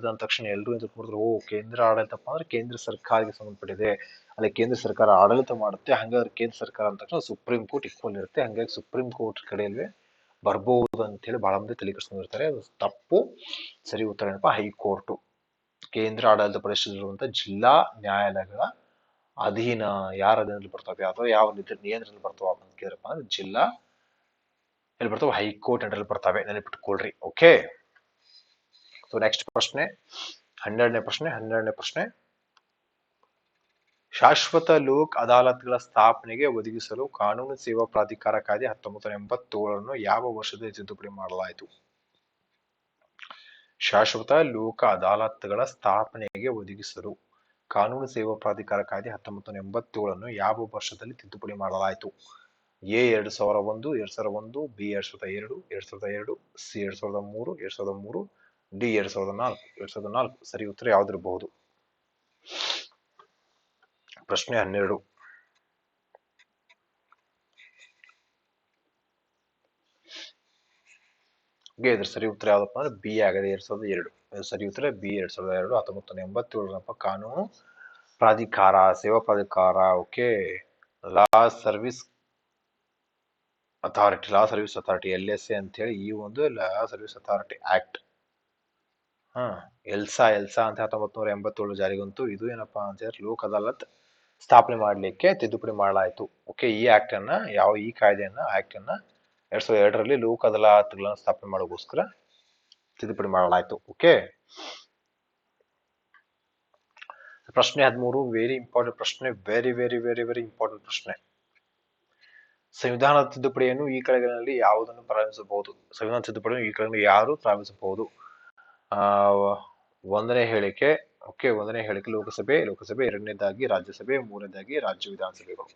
ಅಂದ ತಕ್ಷಣ ಎಲ್ಲರೂ ತಿಳ್ಕೊಂಡ್ರು, ಓ ಕೇಂದ್ರ ಆಡಳಿತಪ್ಪ ಅಂದ್ರೆ ಕೇಂದ್ರ ಸರ್ಕಾರಕ್ಕೆ ಸಂಬಂಧಪಟ್ಟಿದೆ, ಅಲ್ಲಿ ಕೇಂದ್ರ ಸರ್ಕಾರ ಆಡಳಿತ ಮಾಡುತ್ತೆ, ಹಂಗಾದ್ರೆ ಕೇಂದ್ರ ಸರ್ಕಾರ ಅಂದ ತಕ್ಷಣ ಸುಪ್ರೀಂ ಕೋರ್ಟ್ ಇಕ್ವಲ್ ಇರುತ್ತೆ, ಹಂಗಾಗಿ ಸುಪ್ರೀಂ ಕೋರ್ಟ್ ಕಡೆಯಲ್ಲಿ ಬರ್ಬೋದು ಅಂತ ಹೇಳಿ ಬಹಳ ಮಂದಿ ತಲೆ ಕೆಡಿಸ್ಕೊಂಡಿರ್ತಾರೆ. ಅದು ತಪ್ಪು. ಸರಿ ಉತ್ತರ ಏನಪ್ಪಾ ಹೈಕೋರ್ಟ್. ಕೇಂದ್ರ ಆಡಳಿತ ಪ್ರದೇಶದಲ್ಲಿರುವಂತಹ ಜಿಲ್ಲಾ ನ್ಯಾಯಾಲಯಗಳ ಅಧೀನ ಯಾರ ಅಧೀನದಲ್ಲಿ ಬರ್ತವೆ ಅಥವಾ ಯಾವ ನಿಯಂತ್ರಣದಲ್ಲಿ ಬರ್ತಾವ ಅಂತ ಕೇಳಿದ್ರಪ್ಪ ಅಂದ್ರೆ ಜಿಲ್ಲಾ ಎಲ್ಲಿ ಬರ್ತಾವ? ಹೈಕೋರ್ಟ್ ಅಂಡರ್ ಬರ್ತವೆ. ನೆನಪಿಟ್ಕೊಳ್ರಿ. ಓಕೆ, ಸೊ ನೆಕ್ಸ್ಟ್ ಪ್ರಶ್ನೆ 12ನೇ ಪ್ರಶ್ನೆ ಶಾಶ್ವತ ಲೋಕ್ ಅದಾಲತ್ಗಳ ಸ್ಥಾಪನೆಗೆ ಒದಗಿಸಲು ಕಾನೂನು ಸೇವಾ ಪ್ರಾಧಿಕಾರ ಕಾಯ್ದೆ 1987 ಯಾವ ವರ್ಷದಲ್ಲಿ ತಿದ್ದುಪಡಿ ಮಾಡಲಾಯಿತು? ಶಾಶ್ವತ ಲೋಕ ಅದಾಲತ್ಗಳ ಸ್ಥಾಪನೆಗೆ ಒದಗಿಸಲು ಕಾನೂನು ಸೇವಾ ಪ್ರಾಧಿಕಾರ ಕಾಯ್ದೆ 1987 ಯಾವ ವರ್ಷದಲ್ಲಿ ತಿದ್ದುಪಡಿ ಮಾಡಲಾಯಿತು? A 2001, B 2002, C 2003, D 2004. ಸರಿ ಉತ್ತರ ಯಾವ್ದಿರಬಹುದು? ಪ್ರಶ್ನೆ 12. ಇದ್ರ ಸರಿ ಉತ್ತರ ಯಾವ್ದಪ್ಪ ಅಂದ್ರೆ ಬಿ ಆಗಿದೆ, 2002. ಸರಿ ಉತ್ತರ ಬಿ 2002. 1987 ಕಾನೂನು ಪ್ರಾಧಿಕಾರ, ಸೇವಾ ಪ್ರಾಧಿಕಾರ. ಓಕೆ, ಲಾ ಸರ್ವಿಸ್ ಅಥಾರಿಟಿ, LSA ಅಂತ ಹೇಳಿ ಈ ಒಂದು ಲಾ ಸರ್ವಿಸ್ ಅಥಾರಿಟಿ ಆಕ್ಟ್ ಎಲ್ಸಾ ಅಂತ 1987 ಜಾರಿಗಂತು. ಇದು ಏನಪ್ಪಾ ಅಂತ ಹೇಳಿದ್ರೆ ಲೋಕ್ ಅದಾಲತ್ ಸ್ಥಾಪನೆ ಮಾಡ್ಲಿಕ್ಕೆ ತಿದ್ದುಪಡಿ ಮಾಡಲಾಯಿತು. ಓಕೆ, ಈ ಕಾಯ್ದೆಯನ್ನ 2002ರಲ್ಲಿ ಲೋಕ್ ಅದಾಲತ್ಗಳನ್ನ ಸ್ಥಾಪನೆ ಮಾಡೋಗೋಸ್ಕರ ತಿದ್ದುಪಡಿ ಮಾಡಲಾಯಿತು. ಓಕೆ, ಪ್ರಶ್ನೆ 13 ವೆರಿ ಇಂಪಾರ್ಟೆಂಟ್ ಪ್ರಶ್ನೆ, very very very very important ಪ್ರಶ್ನೆ. ಸಂವಿಧಾನದ ತಿದ್ದುಪಡಿಯನ್ನು ಈ ಕೆಳಗಿನಲ್ಲಿ ಯಾವುದನ್ನು ಪ್ರಾರಂಭಿಸಬಹುದು? ಸಂವಿಧಾನ ತಿದ್ದುಪಡಿಯನ್ನು ಈ ಕೆಳಗಿನಲ್ಲಿ ಯಾರು ಪ್ರಾರಂಭಿಸಬಹುದು? ಒಂದನೇ ಹೇಳಿಕೆ. ಓಕೆ, ಒಂದನೇ ಹೇಳಿಕೆ ಲೋಕಸಭೆ, ಎರಡನೇದಾಗಿ ರಾಜ್ಯಸಭೆ, ಮೂರನೇದಾಗಿ ರಾಜ್ಯ ವಿಧಾನಸಭೆಗಳು.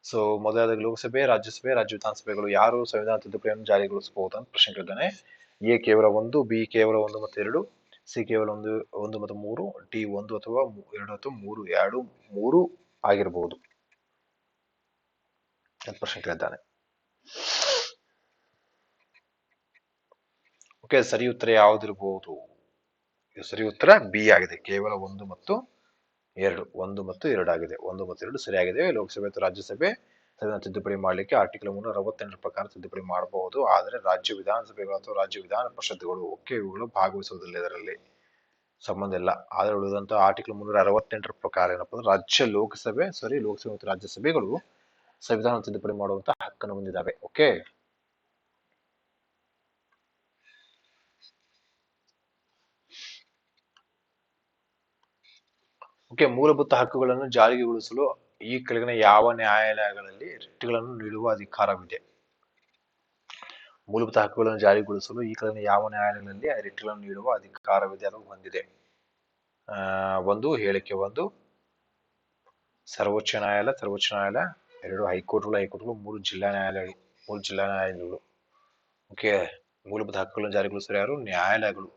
ಸೊ ಮೊದಲನೇದಾಗಿ ಲೋಕಸಭೆ, ರಾಜ್ಯಸಭೆ, ರಾಜ್ಯ ವಿಧಾನಸಭೆಗಳು ಯಾರು ಸಂವಿಧಾನ ತಿದ್ದುಪಡಿಯನ್ನು ಜಾರಿಗೊಳಿಸಬಹುದು ಅಂತ ಪ್ರಶ್ನೆ ಕೇಳಿದ್ದಾನೆ. ಎ ಕೇವಲ 1, ಬಿ ಕೇವಲ 1 ಮತ್ತು 2, ಸಿ ಕೇವಲ 1 ಮತ್ತು 3, ಡಿ 1 ಅಥವಾ 2 ಅಥವಾ 3 ಆಗಿರಬಹುದು ಅಂತ ಪ್ರಶ್ನೆ ಕೇಳಿದ್ದಾನೆ. ಓಕೆ, ಸರಿ ಉತ್ತರ ಯಾವ್ದಿರಬಹುದು? ಸರಿ ಉತ್ತರ ಬಿ ಆಗಿದೆ, ಕೇವಲ 1 ಮತ್ತು 2. 1 ಮತ್ತು 2 ಆಗಿದೆ. 1 ಮತ್ತು 2 ಸರಿಯಾಗಿದೆ. ಲೋಕಸಭೆ ಅಥವಾ ರಾಜ್ಯಸಭೆ ಸಂವಿಧಾನ ತಿದ್ದುಪಡಿ ಮಾಡಲಿಕ್ಕೆ ಆರ್ಟಿಕಲ್ 368 ಪ್ರಕಾರ ತಿದ್ದುಪಡಿ ಮಾಡಬಹುದು, ಆದರೆ ರಾಜ್ಯ ವಿಧಾನಸಭೆಗಳು ಅಥವಾ ರಾಜ್ಯ ವಿಧಾನ ಪರಿಷತ್ಗಳು ಓಕೆ ಇವುಗಳು ಭಾಗವಹಿಸುವುದಿಲ್ಲ, ಇದರಲ್ಲಿ ಸಂಬಂಧ ಇಲ್ಲ. ಆದರೆ ಉಳಿದಂತಹ ಆರ್ಟಿಕಲ್ 368 ಪ್ರಕಾರ ಏನಪ್ಪಾ ಅಂದ್ರೆ ಲೋಕಸಭೆ ಮತ್ತು ರಾಜ್ಯಸಭೆಗಳು ಸಂವಿಧಾನ ತಿದ್ದುಪಡಿ ಮಾಡುವಂತಹ ಹಕ್ಕನ್ನು ಹೊಂದಿದ್ದಾವೆ. ಓಕೆ, ಓಕೆ, ಮೂಲಭೂತ ಹಕ್ಕುಗಳನ್ನು ಜಾರಿಗೊಳಿಸಲು ಈ ಕೆಳಗಿನ ಯಾವ ನ್ಯಾಯಾಲಯಗಳಲ್ಲಿ ರಿಟ್ಗಳನ್ನು ನೀಡುವ ಅಧಿಕಾರವಿದೆ? ಮೂಲಭೂತ ಹಕ್ಕುಗಳನ್ನು ಜಾರಿಗೊಳಿಸಲು ಈ ಕೆಳಗಿನ ಯಾವ ನ್ಯಾಯಾಲಯಗಳಲ್ಲಿ ರಿಟ್ಗಳನ್ನು ನೀಡುವ ಅಧಿಕಾರವಿದೆ ಅದು ಹೊಂದಿದೆ? ಒಂದು ಹೇಳಿಕೆ, ಒಂದು ಸರ್ವೋಚ್ಚ ನ್ಯಾಯಾಲಯ, ಎರಡು ಹೈಕೋರ್ಟ್ಗಳು, ಮೂರು ಜಿಲ್ಲಾ ನ್ಯಾಯಾಲಯಗಳು. ಓಕೆ, ಮೂಲಭೂತ ಹಕ್ಕುಗಳನ್ನು ಜಾರಿಗೊಳಿಸಲು ಯಾರು? ನ್ಯಾಯಾಲಯಗಳು.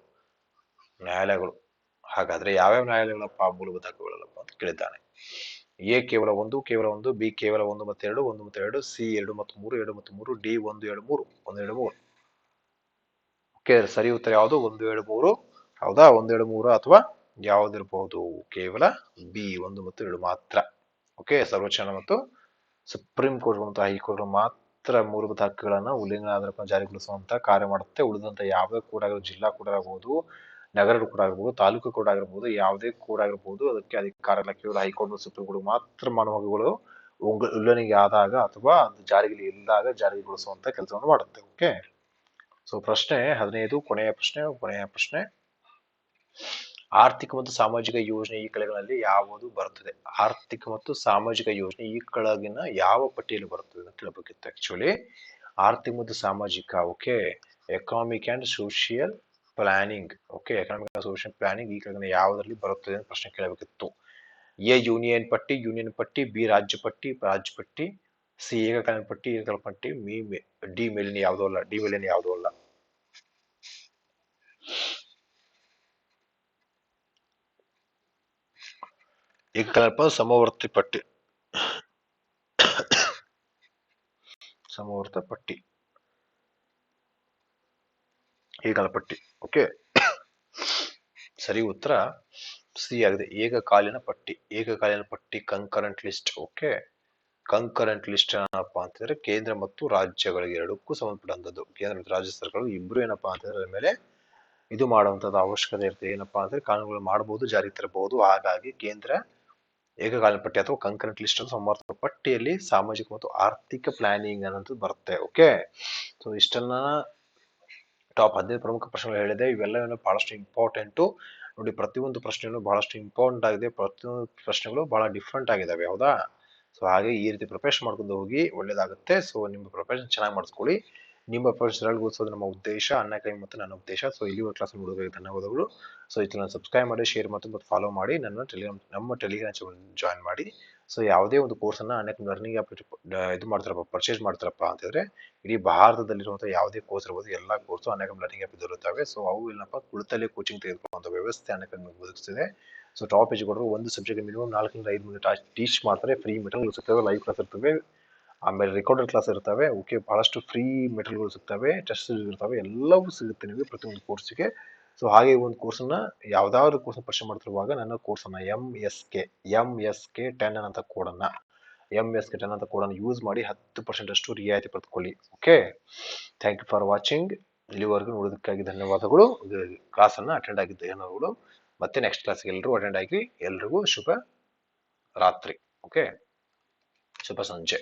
ಹಾಗಾದ್ರೆ ಯಾವ್ಯಾವ ನ್ಯಾಯಾಲಯಗಳಪ್ಪ ಮೂಲಭೂತ ಹಕ್ಕುಗಳಲ್ಲಪ್ಪ ಅಂತ ಕೇಳಿದ್ದಾನೆ. ಎ ಕೇವಲ ಒಂದು, ಬಿ ಕೇವಲ 1 ಮತ್ತು 2, ಸಿ 2 ಮತ್ತು 3, ಡಿ 1, 2, 3. ಓಕೆ, ಸರಿ ಉತ್ತರ ಯಾವುದು? 1, 2, 3. ಹೌದಾ? 1, 2, 3 ಅಥವಾ ಯಾವುದಿರಬಹುದು? ಕೇವಲ ಬಿ 1 ಮತ್ತು 2 ಮಾತ್ರ. ಓಕೆ, ಸರ್ವೋಚ್ಚ ಮತ್ತು ಸುಪ್ರೀಂ ಕೋರ್ಟ್ ಮತ್ತು ಹೈಕೋರ್ಟ್ ಮಾತ್ರ ಮೂಲಭೂತ ಹಕ್ಕುಗಳನ್ನ ಉಲ್ಲಂಘನೆ ಆಧಾರ ಜಾರಿಗೊಳಿಸುವಂತ ಕಾರ್ಯ ಮಾಡುತ್ತೆ. ಉಳಿದಂತ ಯಾವುದೇ ಕೋಡ್ ಆಗಿರ್ಬೋದು, ಜಿಲ್ಲಾ ಕೋಡ್ ಆಗಬಹುದು, ನಗರ ಕೋಡ್ ಆಗಿರ್ಬೋದು, ತಾಲೂಕು ಕೋಡ್ ಆಗಿರ್ಬೋದು, ಯಾವುದೇ ಕೋಡ್ ಆಗಿರ್ಬೋದು, ಅದಕ್ಕೆ ಅಧಿಕಾರ ಇಲ್ಲ. ಕೇವಲ ಹೈಕೋರ್ಟ್ ಮತ್ತು ಸುಪ್ರೀಂ ಕೋರ್ಟ್ ಮಾತ್ರ ಮಾನವ ಹಕ್ಕುಗಳು ಉಲ್ಲಂಘನೆಗೆ ಆದಾಗ ಅಥವಾ ಜಾರಿಗೆ ಇಲ್ಲದಾಗ ಜಾರಿಗೊಳಿಸುವಂತ ಕೆಲಸವನ್ನು ಮಾಡುತ್ತೆ. ಓಕೆ, ಸೊ ಪ್ರಶ್ನೆ 15, ಕೊನೆಯ ಪ್ರಶ್ನೆ. ಆರ್ಥಿಕ ಮತ್ತು ಸಾಮಾಜಿಕ ಯೋಜನೆ ಈ ಕೆಳಗಿನಲ್ಲಿ ಯಾವುದು ಬರುತ್ತದೆ? ಆರ್ಥಿಕ ಮತ್ತು ಸಾಮಾಜಿಕ ಯೋಜನೆ ಈ ಕೆಳಗಿನ ಯಾವ ಪಟ್ಟಿಯಲ್ಲಿ ಬರುತ್ತದೆ ಅಂತ ಕೇಳಬೇಕಿತ್ತು. ಆಕ್ಚುಲಿ ಆರ್ಥಿಕ ಮತ್ತು ಸಾಮಾಜಿಕ, okay, economic and social planning. Okay, economic and social planning ಈ ಕೆಳಗಿನ ಯಾವುದರಲ್ಲಿ ಬರುತ್ತದೆ ಅಂತ ಪ್ರಶ್ನೆ ಕೇಳಬೇಕಿತ್ತು. ಎ ಯೂನಿಯನ್ ಪಟ್ಟಿ, ಬಿ ರಾಜ್ಯ ಪಟ್ಟಿ, ಸಿ ಏಕಕಾಲೀನ ಪಟ್ಟಿ, ಡಿ ಮೇಲಿನ ಯಾವುದೂ ಅಲ್ಲ. ಏಕಕಾಲೀನ ಸಮವರ್ತಿ ಪಟ್ಟಿ. ಏಕಕಾಲೀನ ಪಟ್ಟಿ. ಓಕೆ, ಸರಿ ಉತ್ತರ ಸಿ ಆಗಿದೆ, ಏಕಕಾಲೀನ ಪಟ್ಟಿ. Concurrent list. Okay, concurrent list ಏನಪ್ಪಾ ಅಂತಂದ್ರೆ ಕೇಂದ್ರ ಮತ್ತು ರಾಜ್ಯಗಳಿಗೆ ಎರಡಕ್ಕೂ ಸಂಬಂಧಪಟ್ಟಂತದ್ದು. ಕೇಂದ್ರ ಮತ್ತು ರಾಜ್ಯ ಸರ್ಕಾರಗಳು ಇಬ್ರು ಏನಪ್ಪಾ ಅಂತಂದ್ರೆ ಅದ್ರ ಮೇಲೆ ಇದು ಮಾಡುವಂತದ್ದು ಅವಶ್ಯಕತೆ ಇರ್ತದೆ. ಏನಪ್ಪಾ ಅಂದ್ರೆ ಕಾನೂನುಗಳು ಮಾಡಬಹುದು, ಜಾರಿ ತರಬಹುದು. ಹಾಗಾಗಿ ಕೇಂದ್ರ ಏಕಕಾಲೀನ ಪಟ್ಟಿ ಅಥವಾ ಕಂಕರೆಂಟ್ ಲಿಸ್ಟ್ ಸಮವರ್ತ ಪಟ್ಟಿಯಲ್ಲಿ ಸಾಮಾಜಿಕ ಮತ್ತು ಆರ್ಥಿಕ ಪ್ಲಾನಿಂಗ್ ಅನ್ನೋದು ಬರುತ್ತೆ. ಓಕೆ, ಸೊ ಇಷ್ಟನ್ನ ಟಾಪ್ 15 ಪ್ರಮುಖ ಪ್ರಶ್ನೆಗಳು ಹೇಳಿದೆ. ಇವೆಲ್ಲ ಬಹಳಷ್ಟು ಇಂಪಾರ್ಟೆಂಟು ನೋಡಿ. ಪ್ರತಿಯೊಂದು ಪ್ರಶ್ನೆಗಳು ಬಹಳಷ್ಟು ಇಂಪಾರ್ಟೆಂಟ್ ಆಗಿದೆ. ಪ್ರತಿಯೊಂದು ಪ್ರಶ್ನೆಗಳು ಬಹಳ ಡಿಫ್ರೆಂಟ್ ಆಗಿದಾವೆ. ಹೌದಾ? ಸೊ ಹಾಗೆ ಈ ರೀತಿ ಪ್ರಿಪರೇಷನ್ ಮಾಡ್ಕೊಂಡು ಹೋಗಿ ಒಳ್ಳೇದಾಗುತ್ತೆ. ಸೊ ನಿಮ್ಮ ಪ್ರಿಪರೇಷನ್ ಚೆನ್ನಾಗಿ ಮಾಡಿಸ್ಕೊಳ್ಳಿ. ನಿಮ್ಮ ಸರಳಗೊಳಿಸೋದು ನಮ್ಮ ಉದ್ದೇಶ, ಅನ್ಅಕಾಡೆಮಿ ಮತ್ತು ನನ್ನ ಉದ್ದೇಶ. ಸೊ ಇಲ್ಲಿ ಕ್ಲಾಸ್ ನೋಡೋದಕ್ಕೆ ಧನ್ಯವಾದಗಳು. ಸೊ ಇದನ್ನ ಸಬ್ಸ್ಕ್ರೈಬ್ ಮಾಡಿ, ಶೇರ್ ಮತ್ತು ಫಾಲೋ ಮಾಡಿ. ನಮ್ಮ ಟೆಲಿಗ್ರಾಮ್ ಚಾನಲ್ ಜಾಯಿನ್ ಮಾಡಿ. ಸೊ ಯಾವುದೇ ಒಂದು ಕೋರ್ಸ್ ಅನ್ನ ಅನ್ಅಕಾಡೆಮಿ ಲರ್ನಿಂಗ್ ಆಪ್ ಇದು ಮಾಡ್ತಾರಪ್ಪ, ಪರ್ಚೇಸ್ ಮಾಡ್ತಾರಪ್ಪ ಅಂತಂದ್ರೆ ಇಡೀ ಭಾರತದಲ್ಲಿರುವಂತಹ ಯಾವುದೇ ಕೋರ್ಸ್ ಇರ್ಬೋದು, ಎಲ್ಲಾ ಕೋರ್ಸ್ ಅನ್ಅಕಾಡೆಮಿ ಲರ್ನಿಂಗ್ ಆಪ್ ಇರುತ್ತವೆ. ಸೊ ಅವು ಏನಪ್ಪ ಕುಳಿತಲ್ಲೇ ಕೋಚಿಂಗ್ ತೆಗೆದುಕೊಳ್ಳುವಂತ ವ್ಯವಸ್ಥೆ ಅನ್ಅಕಾಡೆಮಿ ಒದಗಿಸ್ತಿದೆ. ಸೊ ಟಾಪ್ ಎಜುಕೇಟರ್ ಒಂದು ಸಬ್ಜೆಕ್ಟ್ ಮಿನಿಮಮ್ 4 ರಿಂದ 5 ಮಿನಿಟ್ ಟೀಚ್ ಮಾಡ್ತಾರೆ. ಫ್ರೀ ಮೆಟೀರಿಯಲ್ ಸಿಗ್ತವೆ, ಲೈವ್ ಕ್ಲಾಸ್ ಇರ್ತವೆ, ಆಮೇಲೆ ರೆಕಾರ್ಡೆಡ್ ಕ್ಲಾಸ್ ಇರ್ತವೆ. ಓಕೆ, ಬಹಳಷ್ಟು ಫ್ರೀ ಮೆಟೀರಿಯಲ್ಗಳು ಸಿಗ್ತವೆ, ಟೆಸ್ಟ್ ಇರ್ತವೆ, ಎಲ್ಲವೂ ಸಿಗುತ್ತೆ ನಿಮಗೆ ಪ್ರತಿಯೊಂದು ಕೋರ್ಸ್ಗೆ. ಸೊ ಹಾಗೆ ಒಂದು ಕೋರ್ಸ್ನ ಯಾವ್ದಾದ್ರು ಕೋರ್ಸ್ ಪರ್ಚೇಸ್ ಮಾಡ್ತಿರುವಾಗ ನನ್ನ ಕೋರ್ಸನ್ನ MSK 10 ಅಂತ ಕೋಡನ್ನ ಯೂಸ್ ಮಾಡಿ 10% ಅಷ್ಟು ರಿಯಾಯಿತಿ ಪಡೆದುಕೊಳ್ಳಿ. Okay, thank you for watching. ಇಲ್ಲಿವರೆಗೂ ನೋಡೋದಕ್ಕಾಗಿ ಧನ್ಯವಾದಗಳು. ಕ್ಲಾಸ್ ಅನ್ನ ಅಟೆಂಡ್ ಆಗಿದ್ದ ಧನ್ಯವಾದಗಳು. ಮತ್ತೆ ನೆಕ್ಸ್ಟ್ ಕ್ಲಾಸ್ಗೆ ಎಲ್ಲರೂ ಅಟೆಂಡ್ ಆಗಿ ಎಲ್ರಿಗೂ ಶುಭ ರಾತ್ರಿ. ಓಕೆ, ಶುಭ ಸಂಜೆ.